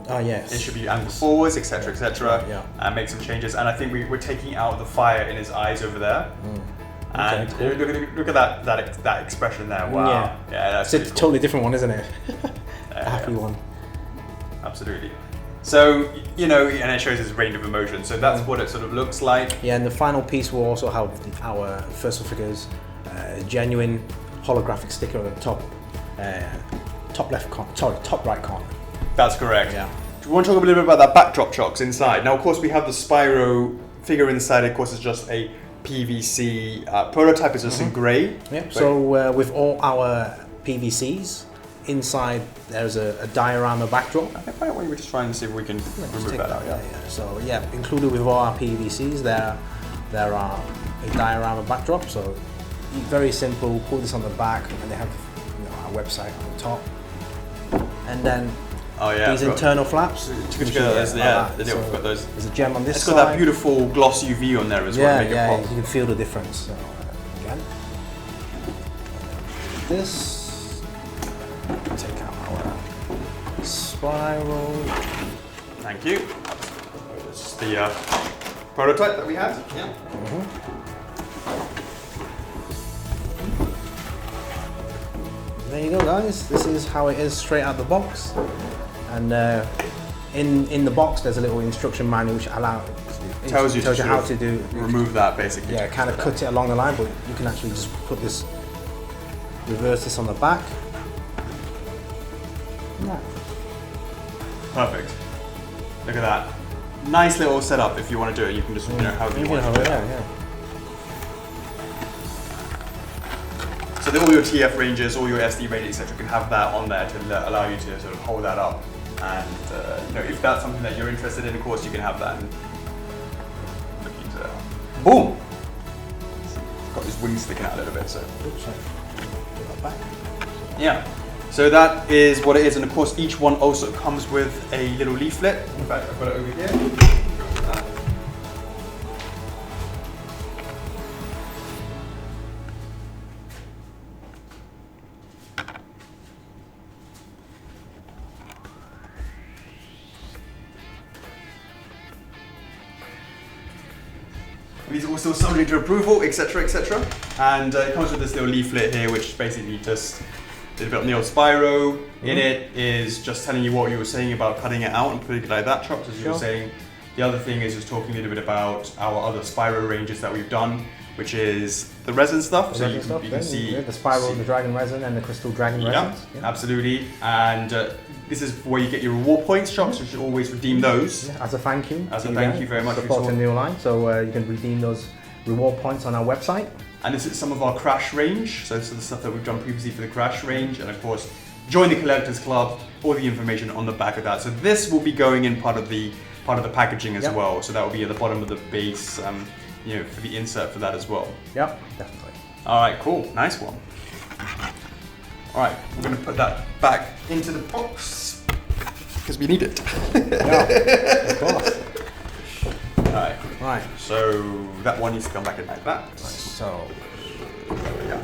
Oh yes. It should be angled forwards, etc., etc. Yeah. And make some changes. And I think we're taking out the fire in his eyes over there. And cool. look at that expression there. Wow. Yeah, that's it's a totally different one, isn't it? A happy one. Absolutely. So, and it shows his range of emotion. So that's what it sort of looks like. Yeah, and the final piece will also have our First Figures genuine holographic sticker on the top top right corner. That's correct. Yeah. Do you want to talk a little bit about that backdrop chocks inside? Now, of course, we have the Spyro figure inside. Of course, it's just a PVC prototype. It's just in grey. Yeah. So with all our PVCs, inside there's a diorama backdrop. I think why don't we just try and see if we can remove that out. Yeah. So included with all our PVCs, there are a diorama backdrop. So very simple. Put this on the back, and they have our website on the top, and then these internal flaps. We've got those. There's a gem on this side. It's got that beautiful gloss UV on there as well. Yeah, you can feel the difference. So, again, this. Take out our Spyro. Thank you. This is the prototype that we had. Yeah. There you go, guys. This is how it is straight out the box. And in the box, there's a little instruction manual which tells you how to do. Remove that basically. Yeah, kind of cut it along the line, but you can actually just reverse this on the back. Yeah. Perfect. Look at that. Nice little setup. If you want to do it, you can just however you want to do it. Yeah. So all your TF ranges, all your SD ranges, etc., can have that on there to allow you to sort of hold that up. And if that's something that you're interested in, of course, you can have that. And look into that. Boom. It's got his wings sticking out a little bit. So. Oops, sorry. Put that back. Yeah. So that is what it is, and of course each one also comes with a little leaflet. In fact, I've got it over here. These are also subject to approval, etc., etc. And it comes with this little leaflet here, which basically just did a bit on the old Spyro. In it is just telling you what you were saying about cutting it out and putting it like that, Chops, as you were saying. The other thing is just talking a little bit about our other Spyro ranges that we've done, which is the resin stuff. So you can see the Spyro, the dragon resin, and the crystal dragon resin. Yeah, absolutely. And this is where you get your reward points, Chops. So you should always redeem those. Yeah, as a thank you. As a thank you very much for supporting the new line. So you can redeem those reward points on our website. And this is some of our Crash range. So this is the stuff that we've done previously for the Crash range. And of course, join the Collectors Club. All the information on the back of that. So this will be going in part of the packaging as well. So that will be at the bottom of the base, for the insert for that as well. Yep, definitely. All right, cool, nice one. All right, we're going to put that back into the box because we need it. Yeah, of course. Right. So that one needs to come back in like that. Nice. So there we go.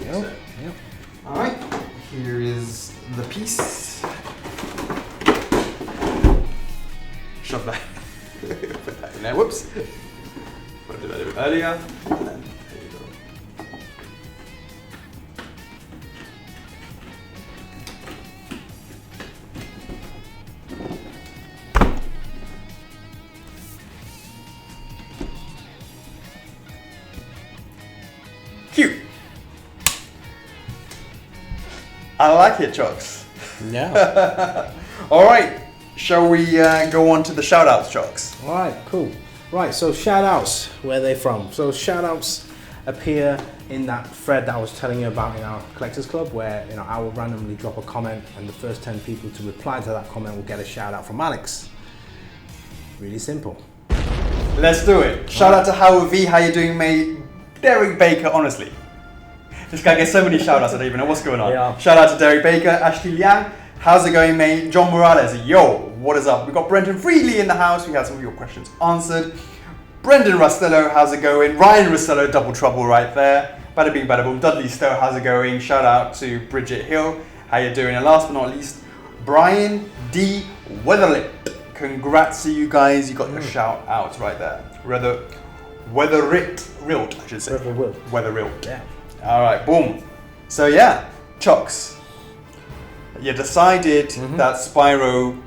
Yep. All right. Here is the piece. Shove that. Put that in there. Whoops. I did that a bit earlier. And then there you go. I like it, Chocks. Yeah. All right, shall we go on to the shoutouts, Chocks? All right, cool. Right, so shoutouts, where are they from? So shoutouts appear in that thread that I was telling you about in our Collectors Club, where I will randomly drop a comment, and the first 10 people to reply to that comment will get a shout out from Alex. Really simple. Let's do it. Shout out to Howard V. How you doing, mate? Derek Baker, honestly. This guy gets so many shout outs, I don't even know what's going on. Yeah. Shout out to Derek Baker, Ashley Liang. How's it going, mate? John Morales, yo, what is up? We got Brenton Freely in the house. We had some of your questions answered. Brendan Rustello, how's it going? Ryan Rustello, double trouble right there. Bada bing, bada boom. Dudley Stowe, how's it going? Shout out to Bridget Hill. How you doing? And last but not least, Brian D. Weatherlip. Congrats to you guys. You got your shout out right there. Weatherilt, I should say. Weatherilt. Yeah. All right, boom. So yeah, Chocks. You decided that Spyro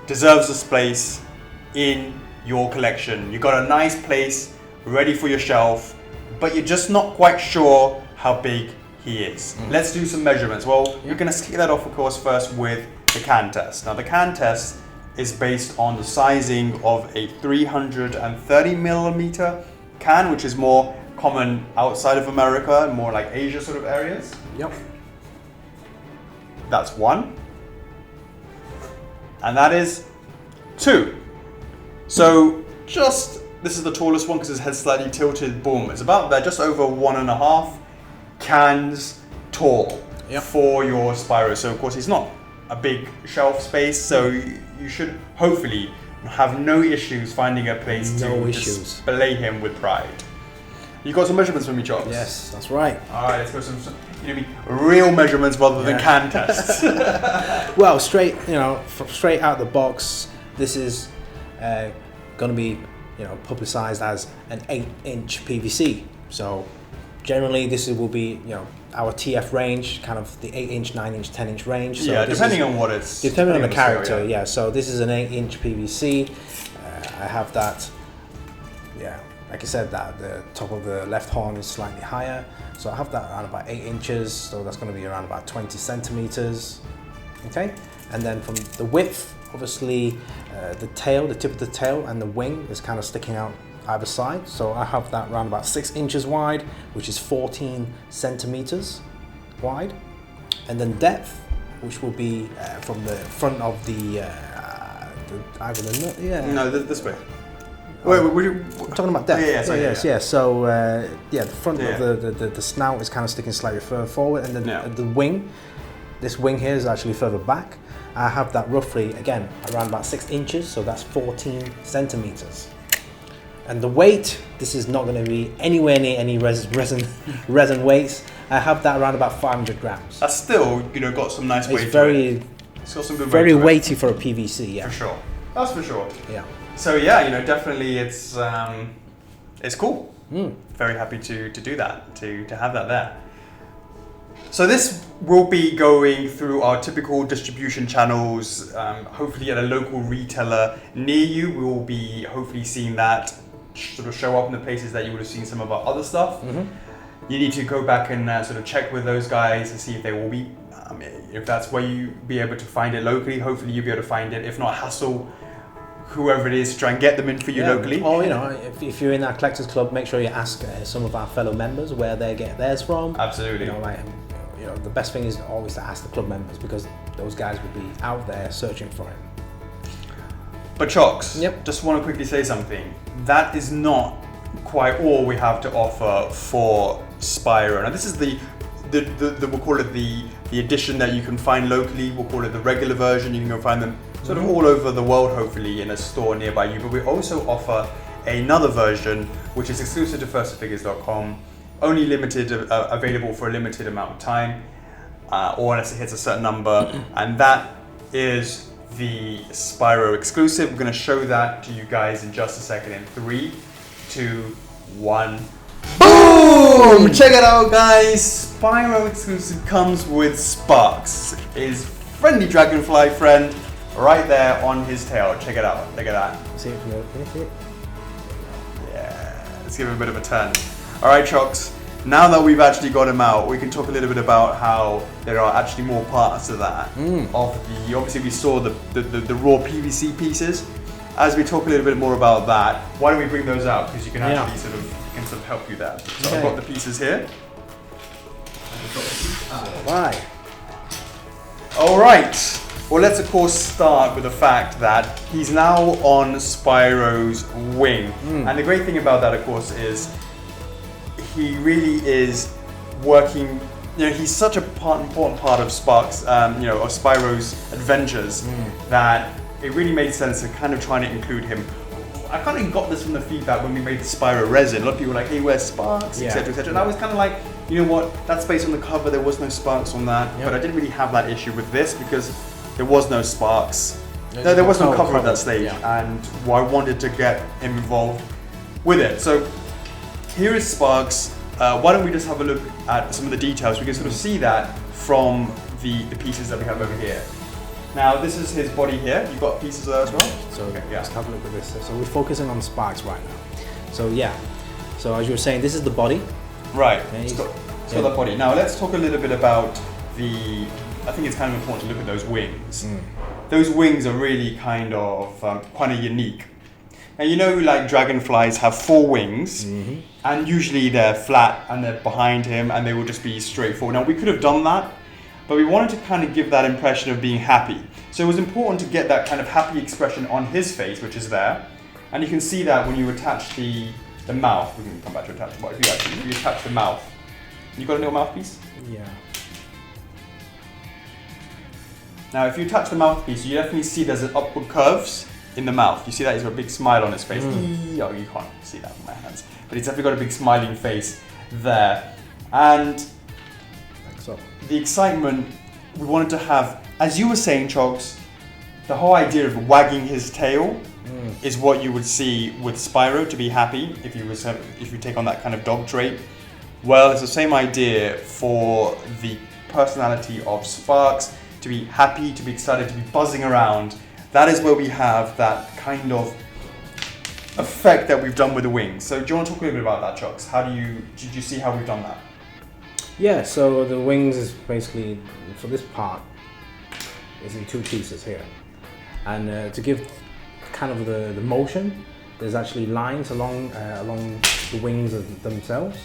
deserves a space in your collection. You got a nice place ready for your shelf, but you're just not quite sure how big he is. Let's do some measurements. Well, you're going to kick that off, of course, first with the can test. Now, the can test is based on the sizing of a 330 millimeter can, which is more common outside of America, more like Asia sort of areas. Yep. That's one. And that is two. So this is the tallest one because his head's slightly tilted. Boom. It's about there, just over 1.5 cans tall for your Spyro. So of course he's not a big shelf space, so you should hopefully have no issues finding a place to display him with pride. You got some measurements for me, Chops? Yes, that's right. All right, let's go some real measurements rather than can tests. Well, straight out the box, this is going to be publicized as an 8-inch PVC. So generally this will be our TF range, kind of the 8-inch, 9-inch, 10-inch range. So yeah, depending on what it's... Depending on the character, scale, yeah. So this is an 8-inch PVC. I have that, like I said, that the top of the left horn is slightly higher. So I have that around about 8 inches. So that's going to be around about 20 centimeters. Okay. And then from the width, obviously the tip of the tail and the wing is kind of sticking out either side. So I have that around about 6 inches wide, which is 14 centimeters wide. And then depth, which will be from the front of No, this way. Wait, we're talking about depth. Yeah. So the front of the snout is kind of sticking slightly further forward, and then the wing, this wing here is actually further back. I have that roughly, again, around about 6 inches, so that's 14 centimeters. And the weight, this is not going to be anywhere near any resin weights. I have that around about 500 grams. That's still, got some nice weight. It's got some good very weight weighty for a PVC, yeah. For sure. That's for sure. Yeah. So definitely it's cool. Very happy to do that, to have that there. So this will be going through our typical distribution channels, hopefully at a local retailer near you. We will be hopefully seeing that sort of show up in the places that you would have seen some of our other stuff. You need to go back and sort of check with those guys and see if they will be, if that's where you be able to find it locally. Hopefully you'll be able to find it. If not, hassle whoever it is to try and get them in for you locally. Or if you're in our collectors club, make sure you ask some of our fellow members where they get theirs from. Absolutely. The best thing is always to ask the club members, because those guys will be out there searching for it. But Chocks, just want to quickly say something. That is not quite all we have to offer for Spyro. Now this is the we'll call it the edition that you can find locally. We'll call it the regular version. You can go find them sort of all over the world, hopefully in a store nearby you. But we also offer another version which is exclusive to firstfigures.com, only available for a limited amount of time, or unless it hits a certain number, and that is the Spyro exclusive. We're going to show that to you guys in just a second. In 3, 2, 1. Boom! Check it out, guys. Spyro exclusive comes with Sparks, his friendly dragonfly friend, right there on his tail. Check it out. Look at that. See it from the Yeah. Let's give it a bit of a turn. All right, Chocks. now that we've actually got him out, we can talk a little bit about how there are actually more parts to that. Obviously we saw the raw PVC pieces. As we talk a little bit more about that, why don't we bring those out? Because you can actually sort of help you there. So I've got the pieces here. Right. All right. Well, let's of course start with the fact that he's now on Spyro's wing. And the great thing about that, of course, is he really is working. You know, he's such an important part of Spark's, of Spyro's adventures that it really made sense to kind of trying to include him. I kind of got this from the feedback when we made the Spyro resin. A lot of people were like, hey, where's Sparks, etc., etc. And I was kind of like, you know what, that's based on the cover, there was no Sparks on that. But I didn't really have that issue with this because there was no Sparks. No, there was no cover at that stage, and I wanted to get him involved with it. So here is Sparks. Why don't we just have a look at some of the details? We can sort of see that from the pieces that we have over here. Now this is his body here. You've got pieces of that as well? So let's have a look at this. So we're focusing on Sparks right now. So so as you were saying, this is the body. Right, it's got that body. Now let's talk a little bit about I think it's kind of important to look at those wings. Those wings are really kind of unique. And you know, like dragonflies have 4 wings, and usually they're flat and they're behind him and they will just be straightforward. Now we could have done that, but we wanted to kind of give that impression of being happy. So it was important to get that kind of happy expression on his face, which is there. And you can see that when you attach the mouth. We can come back to attach the mouth. If you attach the mouth, you got a little mouthpiece? Yeah. Now if you touch the mouthpiece, you definitely see there's an upward curves in the mouth. You see that he's got a big smile on his face. Oh, you can't see that with my hands. But he's definitely got a big smiling face there. And the excitement we wanted to have, as you were saying, Chogs, the whole idea of wagging his tail is what you would see with Spyro to be happy if you take on that kind of dog trait. Well, it's the same idea for the personality of Sparks, to be happy, to be excited, to be buzzing around. That is where we have that kind of effect that we've done with the wings. So do you want to talk a little bit about that, Chogs? Did you see how we've done that? Yeah, so the wings is basically, for this part, is in 2 pieces here. And to give kind of the motion, there's actually lines along the wings themselves.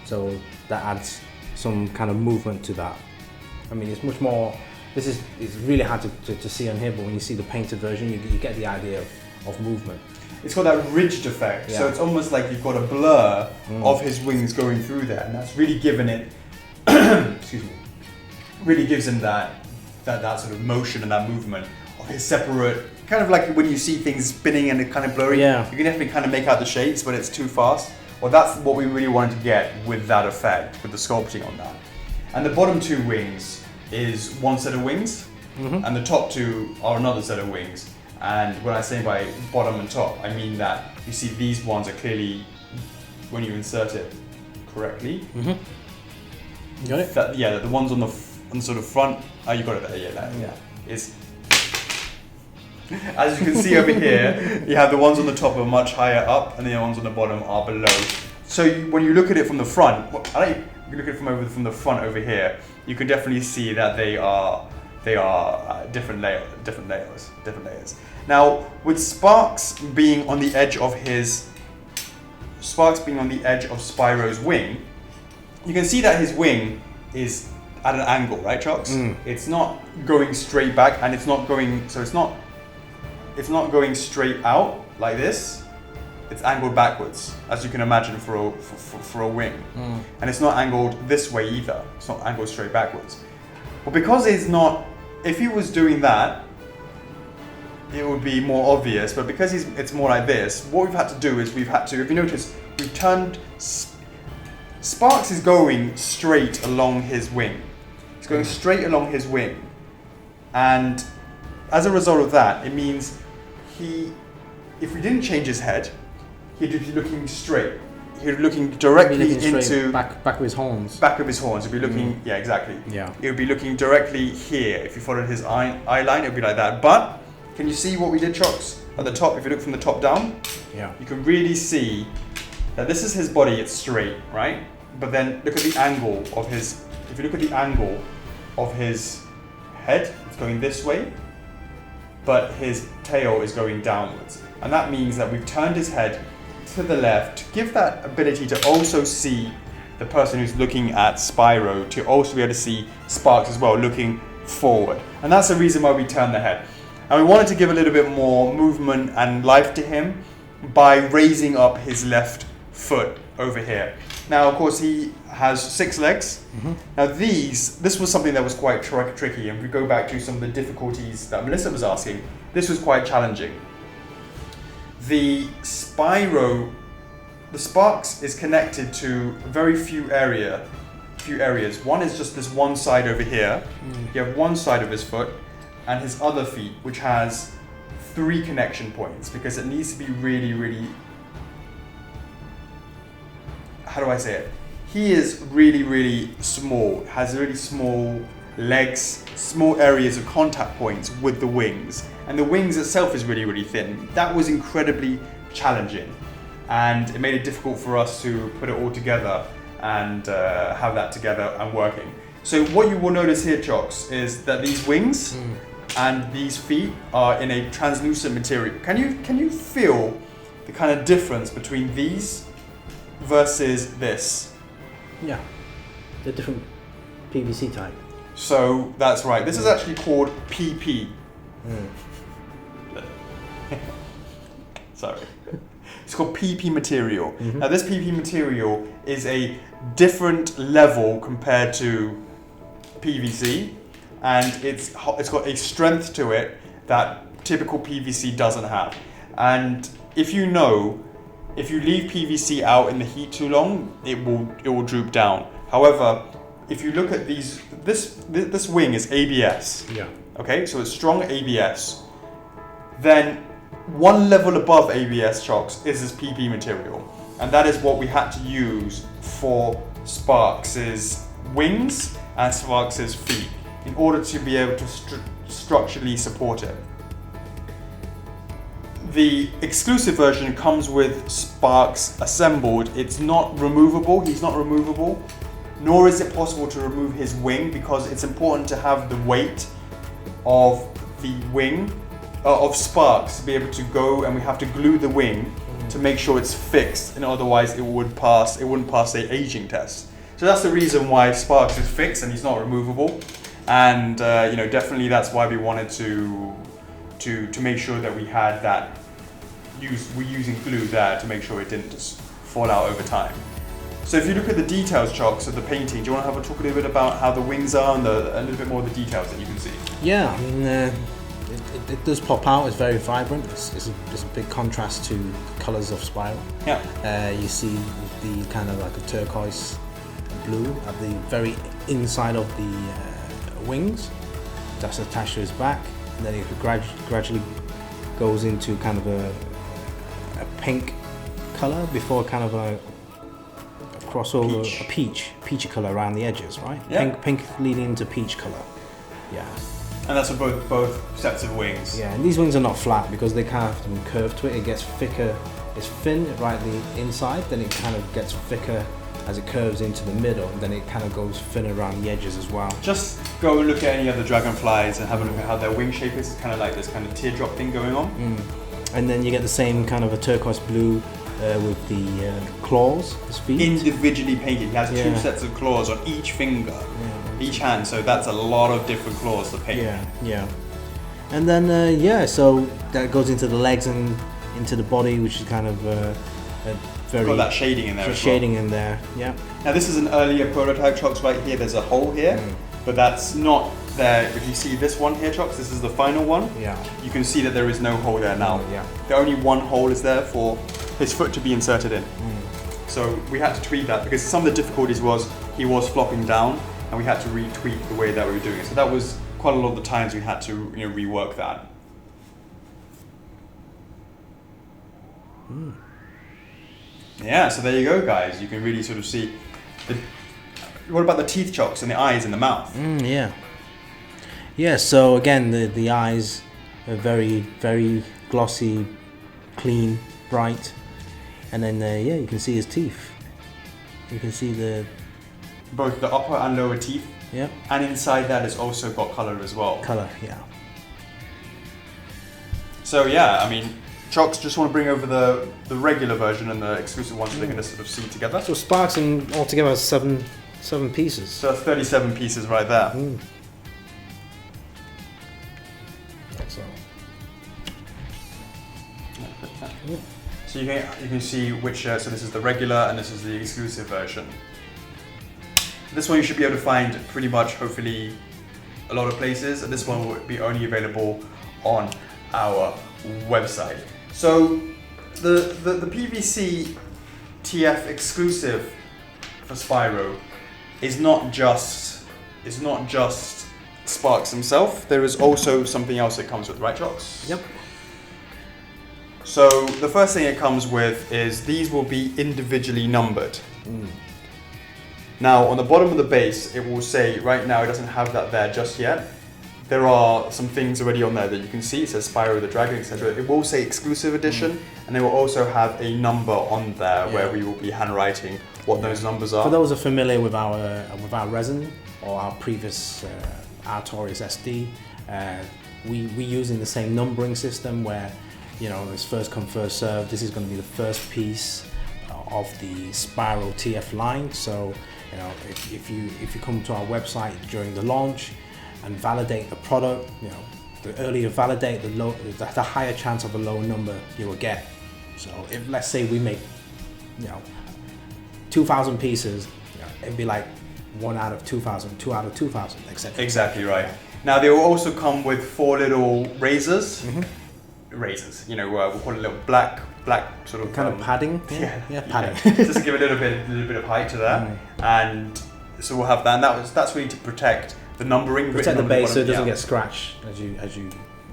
So that adds some kind of movement to that. I mean, it's much more, it's really hard to see on here, but when you see the painted version, you get the idea of movement. It's got that ridged effect, so it's almost like you've got a blur of his wings going through there, and that's really given it, excuse me, really gives him that sort of motion and that movement of his separate, kind of like when you see things spinning and it kind of blurry, you can definitely kind of make out the shapes when it's too fast. Well, that's what we really wanted to get with that effect, with the sculpting on that. And the bottom 2 wings is one set of wings, and the top 2 are another set of wings. And when I say by bottom and top, I mean that you see these ones are clearly, when you insert it correctly, got it? The ones on the sort of front, you got it there, is, as you can see over here, you have the ones on the top are much higher up and the ones on the bottom are below. So when you look at it from the front, you look at it from the front over here, you can definitely see that they are different layers. Now, with Sparks being on the edge of Spyro's wing, you can see that his wing is at an angle, right, Chucks? It's not going straight back, and it's not going straight out like this. It's angled backwards, as you can imagine for a wing. And it's not angled this way either. It's not angled straight backwards. But because it's not, if he was doing that, it would be more obvious. But because it's more like this, what we've had to do is if you notice, we've turned, Sparks is going straight along his wing. He's going straight along his wing. And as a result of that, it means if we didn't change his head, he'd be looking straight. He'd be looking directly into back of his horns. Back of his horns. He'd be looking, exactly. Yeah. It would be looking directly here. If you followed his eye line, it would be like that. But can you see what we did, Chocks? At the top, if you look from the top down, you can really see that this is his body. It's straight, right? but then look at the angle of his, if you look at the angle of his head, it's going this way, but his tail is going downwards. And that means that we've turned his head to the left to give that ability to also see the person who's looking at Spyro, to also be able to see Sparks as well, looking forward. And that's the reason why we turned the head. And we wanted to give a little bit more movement and life to him by raising up his left foot over here. Now, of course, he has 6 legs. Now, this was something that was quite tricky. And if we go back to some of the difficulties that Melissa was asking, this was quite challenging. The Spyro, the Sparks is connected to very few areas. One is just this one side over here. You have one side of his foot and his other feet, which has 3 connection points, because it needs to be really, really, how do I say it? He is really, really small, has really small legs, small areas of contact points with the wings. And the wings itself is really, really thin. That was incredibly challenging. And it made it difficult for us to put it all together and have that together and working. So what you will notice here, Chocks, is that these wings and these feet are in a translucent material. Can you feel the kind of difference between these versus this? Yeah, they're different PVC type. So that's right. This is actually called PP. Sorry. It's called PP material. Now this PP material is a different level compared to PVC, and it's got a strength to it that typical PVC doesn't have. And if you leave PVC out in the heat too long, it will droop down. However, if you look at these, this wing is ABS. Yeah. Okay, so it's strong ABS. Then one level above ABS, Chocks, is this PP material, and that is what we had to use for Sparks's wings and Sparks's feet in order to be able to structurally support it. The exclusive version comes with Sparks assembled. It's not removable. He's not removable, nor is it possible to remove his wing, because it's important to have the weight of the wing of Sparks to be able to go, and we have to glue the wing to make sure it's fixed, and otherwise it wouldn't pass the aging test. So that's the reason why Sparks is fixed and he's not removable. And definitely that's why we wanted to make sure that we had that. We're using glue there to make sure it didn't just fall out over time. So if you look at the details, Chocks, of the painting, do you want to talk a little bit about how the wings are and a little bit more of the details that you can see? Yeah, I mean, it does pop out. It's very vibrant. It's a big contrast to the colours of Spyro. Yeah. You see the kind of like a turquoise blue at the very inside of the wings. That's attached to his back, and then it gradually goes into kind of a pink colour before kind of a crossover, peach. a peachy colour around the edges, right? Yeah. Pink leading into peach colour. Yeah. And that's for both sets of wings. Yeah, and these wings are not flat because they kind of have some curve to it. It gets thicker. It's thin right at the inside, then it kind of gets thicker as it curves into the middle, and then it kind of goes thinner around the edges as well. Just go look at any other dragonflies and have a look at how their wing shape is. It's kind of like this kind of teardrop thing going on. And then you get the same kind of a turquoise blue with the claws, his feet. Individually painted. He has 2 sets of claws on each finger, each hand, so that's a lot of different claws to paint. Yeah. And then, so that goes into the legs and into the body, which is kind of very... Got that shading in there as well. Shading in there, yeah. Now this is an earlier prototype, Chocks, right here. There's a hole here, but that's not there. If you see this one here, Chocks, this is the final one. Yeah. You can see that there is no hole there now. Yeah. The only one hole is there for his foot to be inserted in. So we had to tweak that because some of the difficulties was he was flopping down, and we had to retweak the way that we were doing it. So that was quite a lot of the times we had to rework that. Yeah, so there you go, guys. You can really sort of see. What about the teeth, Chocks, and the eyes and the mouth? Yeah, so again, the eyes are very, very glossy, clean, bright. And then, you can see his teeth. You can see the both the upper and lower teeth. yeah And inside that it's also got color as well. color. Yeah. So yeah, I mean, Chocks, just want to bring over the regular version and the exclusive one so they're going to sort of see together. So Sparks in altogether seven pieces. So that's 37 pieces right there. Excellent. So you can see which, so this is the regular and this is the exclusive version. This one you should be able to find pretty much, hopefully, a lot of places, and this one will be only available on our website. So the PVC TF exclusive for Spyro is not just Sparks himself. There is also something else that comes with, right, Chocks? Yep. So the first thing it comes with is these will be individually numbered. Now on the bottom of the base it will say, right now it doesn't have that there just yet. There are some things already on there that you can see. It says Spyro the Dragon, etc. It will say exclusive edition, and it will also have a number on there where we will be handwriting what those numbers are. For those who are familiar with our resin or our previous Artorias SD, we using the same numbering system where, you know, it's first come first served. This is going to be the first piece of the Spyro TF line. So, you know, if you come to our website during the launch and validate the product, you know, the earlier you validate, the higher chance of a low number you will get. So if, let's say we make, you know, 2,000 pieces, you know, it'd be like 1 out of 2,000, 2 out of 2,000, etc. Exactly right. Now they will also come with 4 little razors. Razors, you know, we'll call it a little black sort of kind of padding. Yeah, padding. Just to give a little bit of height to that, and so we'll have that. And that's really to protect the numbering, protect the base so it doesn't get scratched as you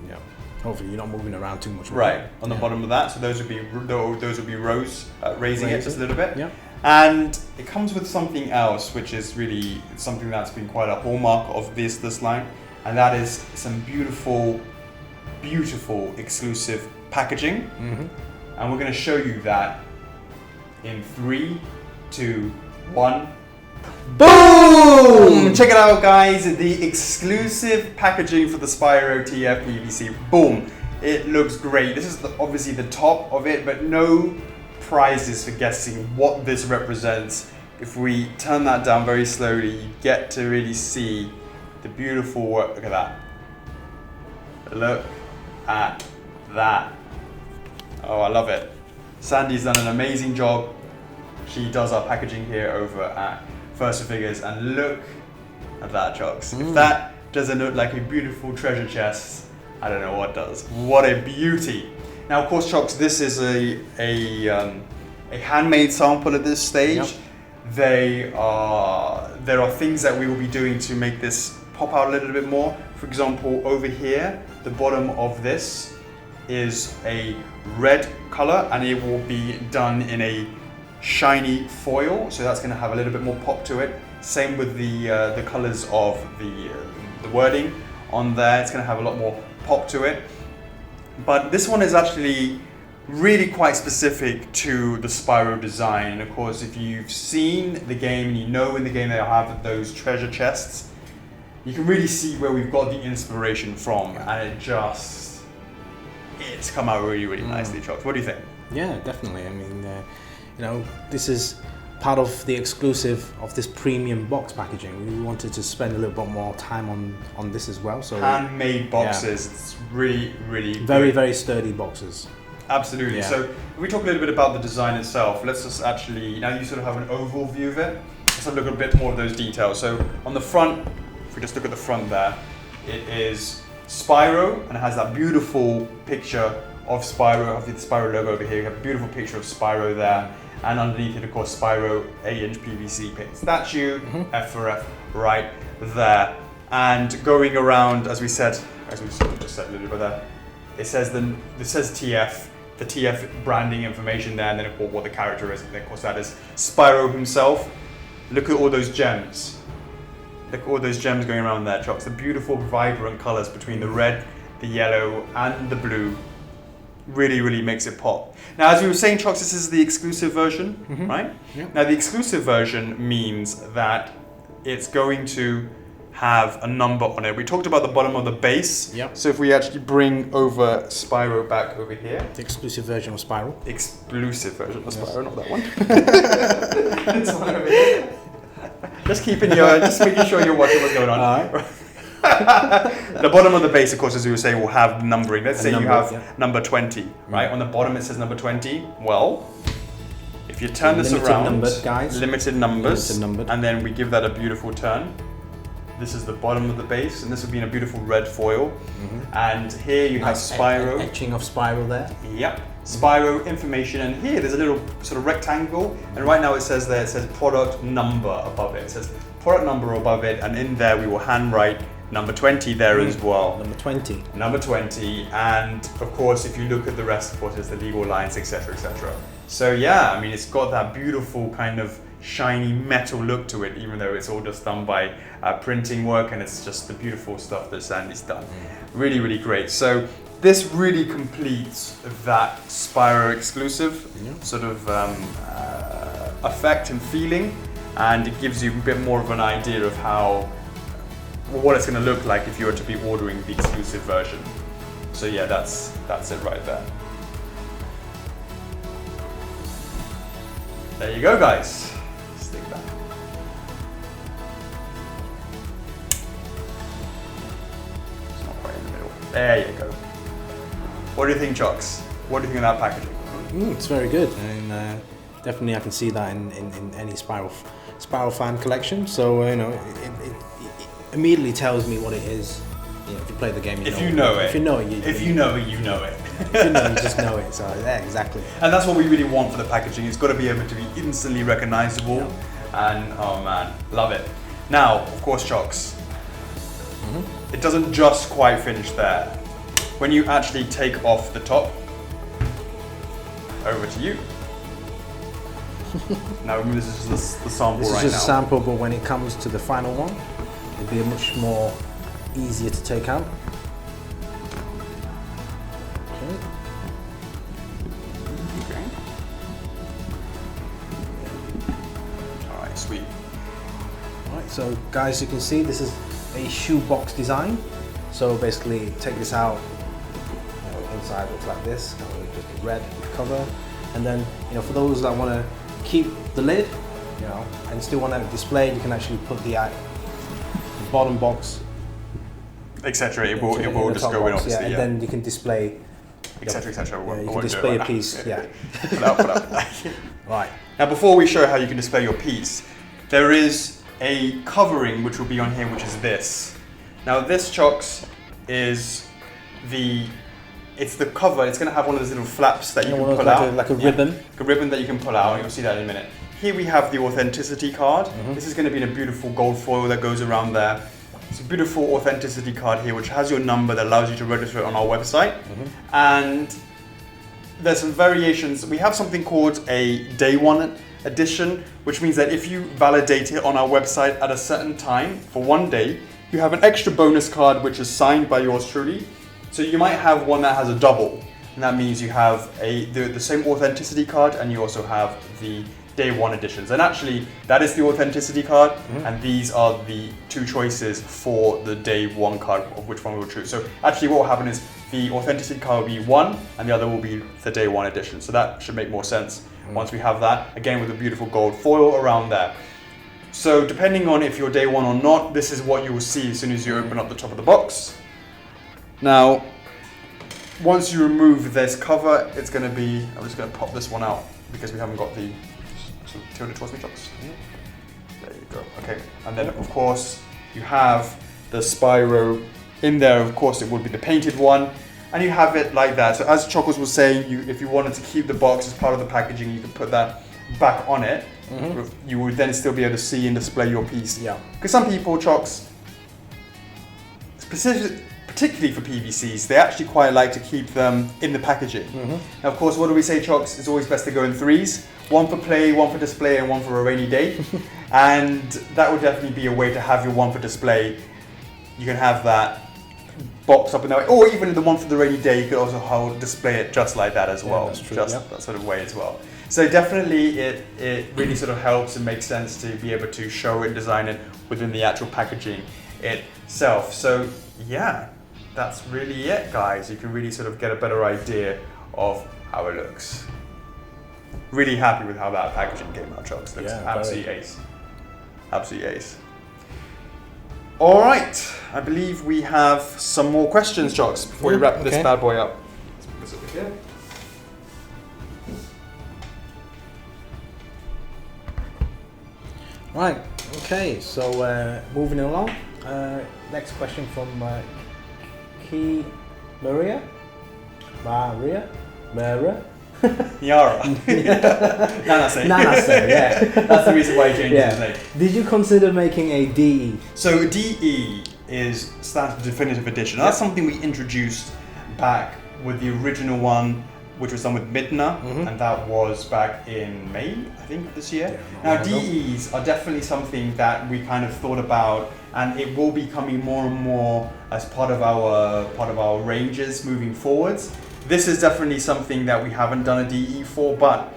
know. Hopefully you're not moving around too much. Right on the bottom of that. So those would be rows raising it just a little bit. Yeah. And it comes with something else, which is really something that's been quite a hallmark of this line, and that is some beautiful exclusive packaging. And we're going to show you that in 3, 2, 1. Boom! Check it out, guys. The exclusive packaging for the Spyro TF PVC. Boom! It looks great. This is obviously the top of it, but no prizes for guessing what this represents. If we turn that down very slowly, you get to really see the beautiful work. Look at that. Look at that. Oh, I love it. Sandy's done an amazing job. She does our packaging here over at First Figures, and look at that, Chocks. If that doesn't look like a beautiful treasure chest, I don't know what does. What a beauty. Now, of course, Chocks, this is a handmade sample at this stage. Yep. There are things that we will be doing to make this pop out a little bit more. For example, over here, the bottom of this is a red color, and it will be done in a shiny foil, so that's going to have a little bit more pop to it. Same with the colors of the wording on there. It's going to have a lot more pop to it. But this one is actually really quite specific to the Spyro design. And of course, if you've seen the game and you know in the game they have those treasure chests, you can really see where we've got the inspiration from, and it's come out really nicely, Chocks. What do you think? Yeah, definitely. I mean, you know, this is part of the exclusive of this premium box packaging. We wanted to spend a little bit more time on this as well. So handmade boxes. It's really very good. very sturdy boxes. Absolutely. Yeah. So if we talk a little bit about the design itself, let's just actually, now you sort of have an overall view of it. Let's have a look at a bit more of those details. So on the front, if we just look at the front there, it is Spyro, and it has that beautiful picture of Spyro. I have the Spyro logo over here. You have a beautiful picture of Spyro there, and underneath it, of course, Spyro 8-inch PVC paint statue, F4F right there. And going around, as we said, just said a little bit there, it says TF, the TF branding information there, and then of course what the character is, and then of course that is Spyro himself. Look at all those gems. Look at all those gems going around there, Chocks. The beautiful, vibrant colors between the red, the yellow, and the blue. really, really makes it pop. Now, as we were saying, Chucks, this is the exclusive version, right? Yep. Now, the exclusive version means that it's going to have a number on it. We talked about the bottom of the base. Yep. So if we actually bring over Spyro back over here. The exclusive version of Spyro. Exclusive version of Spyro, not that one. It's one over here. Just making sure you're watching what's going on. All right. The bottom of the base, of course, as we were saying, will have numbering. Let's say you have number 20, right? On the bottom it says number 20. Well, if you turn this around, numbered, guys. limited numbers, Limited numbered. and then we give that a beautiful turn. This is the bottom of the base, and this will be in a beautiful red foil. And here you have Spyro. Etching of Spyro there. Yep. Spyro information, and here there's a little sort of rectangle, and right now it says there, it says product number above it. It says product number above it, and in there we will handwrite number 20 there as well. Number 20. Number 20, and of course if you look at the rest, of course, there's the legal lines, etc., etc. So yeah, I mean, it's got that beautiful kind of shiny metal look to it, even though it's all just done by printing work, and it's just the beautiful stuff that Sandy's done. Really, really great. So this really completes that Spyro exclusive sort of effect and feeling, and it gives you a bit more of an idea of what it's going to look like if you were to be ordering the exclusive version. So yeah, that's it right there. There you go, guys. Stick that. It's not quite in the middle. There you go. What do you think, Chucks? What do you think of that packaging? It's very good, and definitely I can see that in any Spyro fan collection. So it immediately tells me what it is. If you play the game, If you know it, If you know it, you know it. If you know, you just know it. So yeah, exactly. And that's what we really want for the packaging. It's got to be able to be instantly recognizable. And oh man, love it. Now, of course, Chucks, it doesn't just quite finish there. When you actually take off the top, over to you. Now, remember, this is just the sample This is right just now. a sample, but when it comes to the final one, it'll be much more easier to take out. Okay. All right, sweet. Right, so guys, you can see this is a shoebox design. So basically, take this out. Inside looks like this, kind of just a red cover, and then for those that want to keep the lid, and still want to display, you can actually put the bottom box, Etc. It will the just top go in, box, obviously. and then you can display, Etc. Etc. you can display a piece. Put out. Right. Now, before we show how you can display your piece, there is a covering which will be on here, which is this. Now, this, Chucks, is it's the cover. It's going to have one of those little flaps that you can pull out. Like a ribbon. Like a ribbon that you can pull out. You'll see that in a minute. Here we have the authenticity card. This is going to be in a beautiful gold foil that goes around there. It's a beautiful authenticity card here, which has your number that allows you to register it on our website. And there's some variations. We have something called a day one edition, which means that if you validate it on our website at a certain time for one day, you have an extra bonus card which is signed by yours truly. So you might have one that has a double, and that means you have the same authenticity card, and you also have the day one editions. And actually, that is the authenticity card, and these are the two choices for the day one card of which one we'll choose. So actually, what will happen is the authenticity card will be one, and the other will be the day one edition. So that should make more sense once we have that, again with a beautiful gold foil around there. So depending on if you're day one or not, this is what you will see as soon as you open up the top of the box. Now, once you remove this cover, it's going to be, I'm just going to pop this one out because we haven't got the, so tilt it towards me, Chucks. There you go, okay. And then of course, you have the Spyro in there. Of course, it would be the painted one, and you have it like that. So as Chuckles was saying, if you wanted to keep the box as part of the packaging, you could put that back on it. You would then still be able to see and display your piece. Yeah. Because some people, Chucks, particularly for PVCs, they actually quite like to keep them in the packaging. Now, of course, what do we say, Chucks? It's always best to go in threes. One for play, one for display, and one for a rainy day. And that would definitely be a way to have your one for display. You can have that box up in that way, or even the one for the rainy day, you could also display it just like that as well, that's true, just that sort of way as well. So definitely it really sort of helps and makes sense to be able to show it and design it within the actual packaging itself. So yeah, that's really it, guys. You can really sort of get a better idea of how it looks. Really happy with how that packaging came out, Chucks. Looks absolutely ace. Absolutely ace. All right, I believe we have some more questions, Chucks, before we wrap this bad boy up. Let's put this over here. Right, okay, so moving along. Next question from Maria? Yara. Nanase. Nanase, yeah. That's the reason why he changed his name. Did you consider making a DE? So DE stands for Definitive Edition. That's something we introduced back with the original one, which was done with Midna, and that was back in May, I think, this year. Now DEs are definitely something that we kind of thought about, and it will be coming more and more as part of our ranges moving forwards. This is definitely something that we haven't done a DE for, but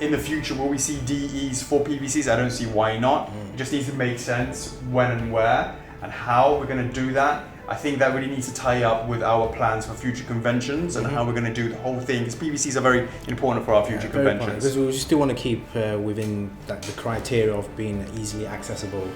in the future, will we see DEs for PVCs? I don't see why not. It just needs to make sense when and where and how we're going to do that. I think that really needs to tie up with our plans for future conventions and how we're going to do the whole thing, because PVCs are very important for our future conventions. Because we still want to keep within the criteria of being easily accessible.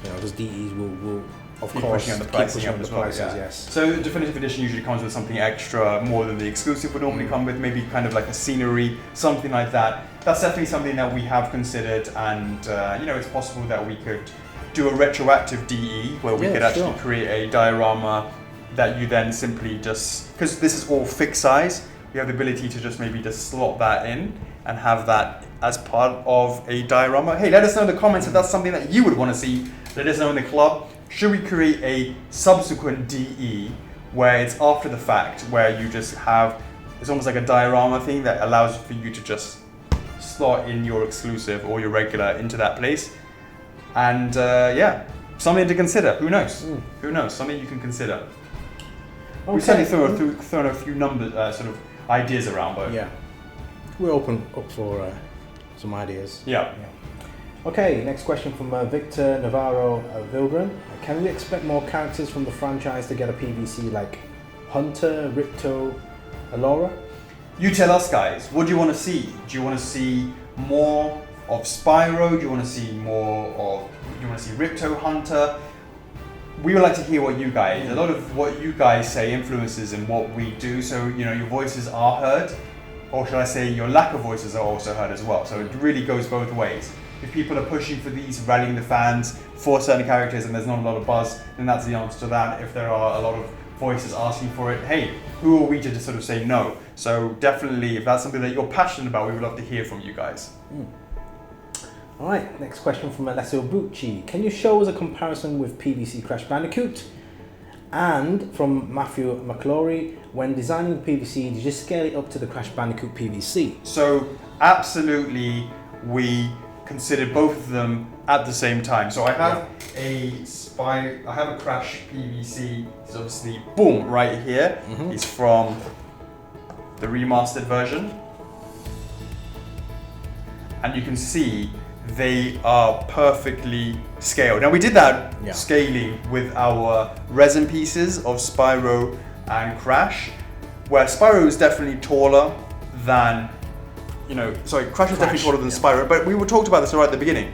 You know, those DEs will of course pushing up the pricing up as well. Yes. So the Definitive Edition usually comes with something extra, more than the exclusive would normally come with, maybe kind of like a scenery, something like that. That's definitely something that we have considered, and you know, it's possible that we could do a retroactive DE where we could actually create a diorama that you then simply just, because this is all fixed size, we have the ability to just maybe just slot that in and have that as part of a diorama. Hey, let us know in the comments if that's something that you would want to see. Let us know in the club. Should we create a subsequent DE where it's after the fact, where you just have, it's almost like a diorama thing that allows for you to just slot in your exclusive or your regular into that place? And yeah, something to consider. Who knows? Who knows? Something you can consider. Okay. We've certainly thrown a few numbers, sort of ideas around, but yeah, we're open up for some ideas. Yeah. Okay, next question from Victor Navarro Vilgren. Can we expect more characters from the franchise to get a PVC like Hunter, Ripto, Alora? You tell us, guys. What do you want to see? Do you want to see more of Spyro? Do you want to see more of? Do you want to see Ripto, Hunter? We would like to hear what you guys. A lot of what you guys say influences in what we do. So you know, your voices are heard, or shall I say, your lack of voices are also heard as well. So it really goes both ways. If people are pushing for these, rallying the fans for certain characters, and there's not a lot of buzz, then that's the answer to that. If there are a lot of voices asking for it, hey, who are we to just sort of say no? So definitely, if that's something that you're passionate about, we would love to hear from you guys. All right, next question from Alessio Bucci. Can you show us a comparison with PVC Crash Bandicoot? And from Matthew McClory, when designing PVC, did you scale it up to the Crash Bandicoot PVC? So absolutely, we considered both of them at the same time. So I have I have a Crash PVC. It's obviously boom right here. It's from the remastered version, and you can see they are perfectly scaled. Now we did that scaling with our resin pieces of Spyro and Crash, where Spyro is definitely taller than, Crash was definitely taller than Spyro, but we talked about this right at the beginning.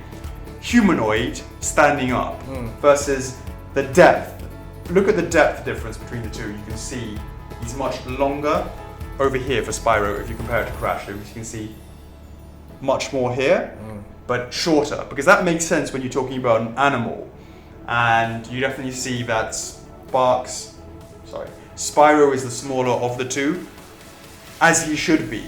Humanoid standing up versus the depth. Look at the depth difference between the two. You can see he's much longer over here for Spyro if you compare it to Crash. You can see much more here, but shorter, because that makes sense when you're talking about an animal. And you definitely see that Spyro is the smaller of the two, as he should be,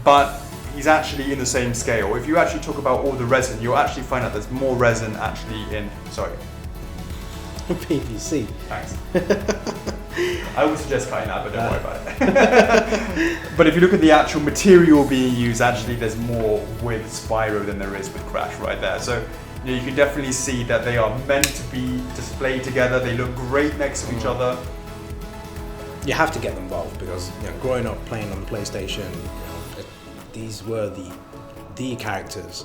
but he's actually in the same scale. If you actually talk about all the resin, you'll actually find out there's more resin actually in, PVC. Thanks. I would suggest cutting that, but don't worry about it. But if you look at the actual material being used, actually there's more with Spyro than there is with Crash right there. So you can definitely see that they are meant to be displayed together. They look great next to each other. you have to get them both because growing up playing on the PlayStation, these were the characters.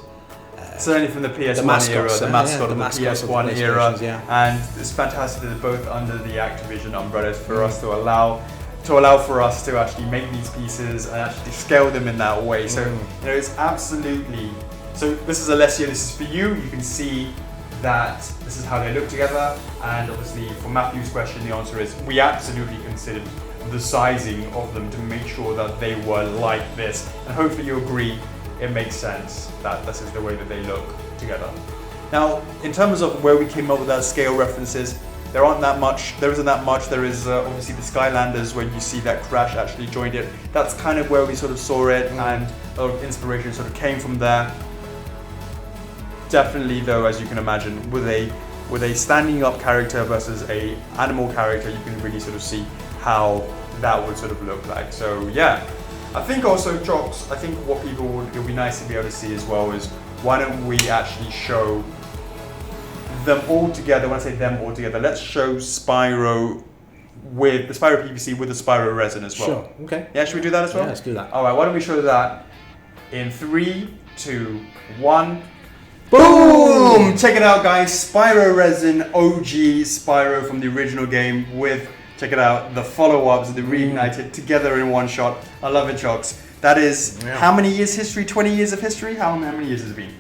Certainly from the PS1 era, the mascot of the PS1 era, and it's fantastic that they're both under the Activision umbrellas for us to allow for us to actually make these pieces and actually scale them in that way. So it's absolutely. So this is Alessio. This is for you. You can see that this is how they look together, and obviously for Matthew's question, the answer is we absolutely considered the sizing of them to make sure that they were like this, and hopefully you agree. It makes sense that this is the way that they look together. Now, in terms of where we came up with that scale references, there isn't that much. There is obviously the Skylanders where you see that Crash actually joined it. That's kind of where we sort of saw it, and a lot of inspiration sort of came from there. Definitely, though, as you can imagine, with a standing up character versus a animal character, you can really sort of see how that would sort of look like. So yeah. I think also, Jocks, I think what it would be nice to be able to see as well is why don't we actually show them all together. When I say them all together, let's show Spyro with the Spyro PVC with the Spyro resin as well. Sure, okay. Yeah, should we do that as well? Yeah, let's do that. All right, why don't we show that in 3, 2, 1. Boom! Check it out, guys. Spyro resin, OG Spyro from the original game with, check it out, the follow-ups, the reignited together in one shot. I love it, Jocks. That is how many years history? 20 years of history? How many years has it been?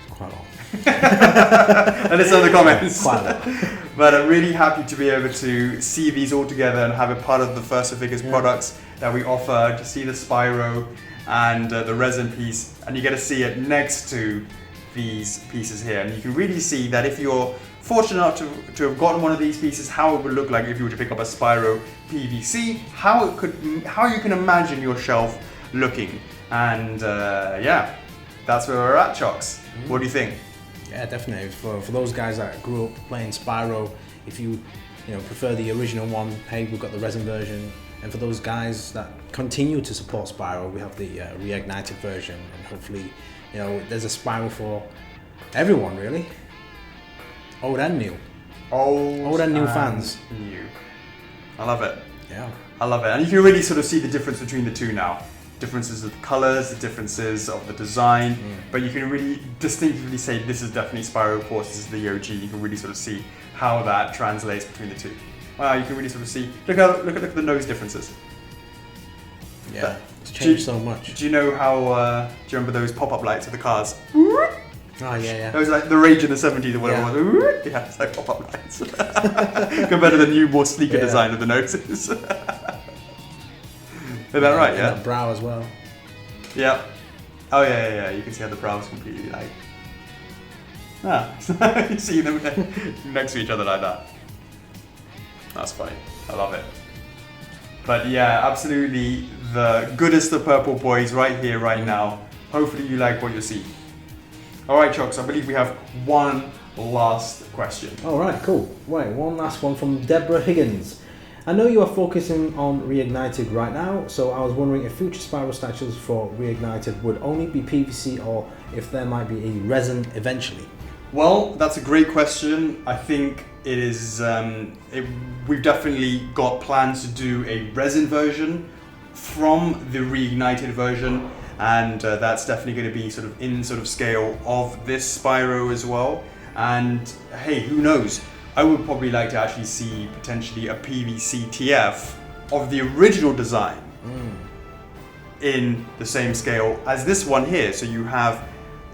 Quite long. Let us know in the comments. Quite long. But I'm really happy to be able to see these all together and have it part of the First of Figures products that we offer, to see the Spyro and the resin piece, and you get to see it next to these pieces here, and you can really see that if you're fortunate enough to have gotten one of these pieces, how it would look like if you were to pick up a Spyro PVC, how you can imagine your shelf looking, and yeah, that's where we're at, Chocks. What do you think? Yeah, definitely. For those guys that grew up playing Spyro, if you prefer the original one, hey, we've got the resin version. And for those guys that continue to support Spyro, we have the reignited version, and hopefully, there's a Spyro for everyone, really. Old and new. Old and new fans. New. I love it. Yeah. I love it. And you can really sort of see the difference between the two now. Differences of the colors, the differences of the design, but you can really distinctively say this is definitely Spyro, of course, this is the OG. You can really sort of see how that translates between the two. Wow, you can really sort of see. Look at the nose differences. Yeah, it's changed so much. Do you know how? Do you remember those pop-up lights of the cars? Oh yeah. Those like the rage in the 70s or whatever it was. Yeah, it's like pop-up lights. Compared to the new, more sleeker design of the noses. Is that right? Yeah. And the brow as well. Yeah. Oh yeah. You can see how the brow's completely like. You see them next to each other like that. That's funny. I love it. But yeah, absolutely the goodest of purple boys right here, right now. Hopefully you like what you see. All right, Chocks, I believe we have one last question. All right, cool. Right, one last one from Deborah Higgins. I know you are focusing on Reignited right now, so I was wondering if future Spyro statues for Reignited would only be PVC or if there might be a resin eventually. Well, that's a great question. I think it is. We've definitely got plans to do a resin version from the reignited version, and that's definitely going to be sort of in sort of scale of this Spyro as well. And hey, who knows? I would probably like to actually see potentially a PVC TF of the original design in the same scale as this one here. So you have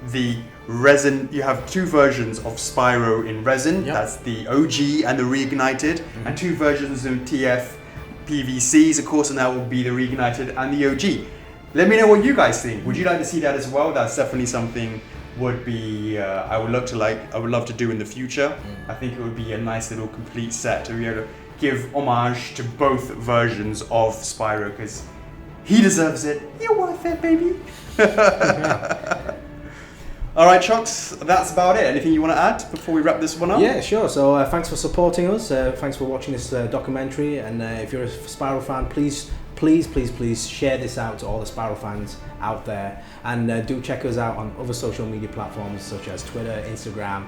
the resin, you have two versions of Spyro in resin, that's the OG and the reignited, and two versions of TF PVCs, of course, and that will be the reignited and the OG. Let me know what you guys think. Would you like to see that as well? That's definitely something would be I would love to do in the future. I think it would be a nice little complete set to be able to give homage to both versions of Spyro, because he deserves it. You're worth it, baby. All right, Chocks, that's about it. Anything you want to add before we wrap this one up? Yeah, sure. So thanks for supporting us. Thanks for watching this documentary. And if you're a Spyro fan, please share this out to all the Spyro fans out there. And do check us out on other social media platforms such as Twitter, Instagram,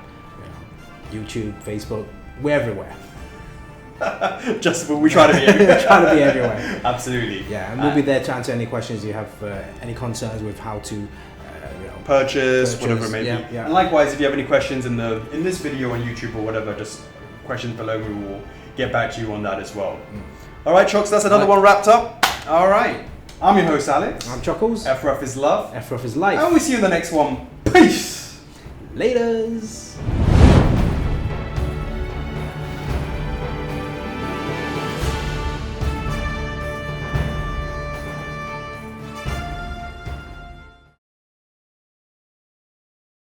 YouTube, Facebook. We're everywhere. Just we try to be everywhere. Trying to be everywhere. Absolutely. Yeah, and we'll be there to answer any questions you have, any concerns with how to purchase, whatever it may be. Yeah. And likewise, if you have any questions in this video on YouTube or whatever, just questions below, we will get back to you on that as well. All right, Chooks, that's another one wrapped up. All right, I'm your host, Alex. I'm Chuckles. F4F is love. F4F is life. And we'll see you in the next one. Peace. Laters.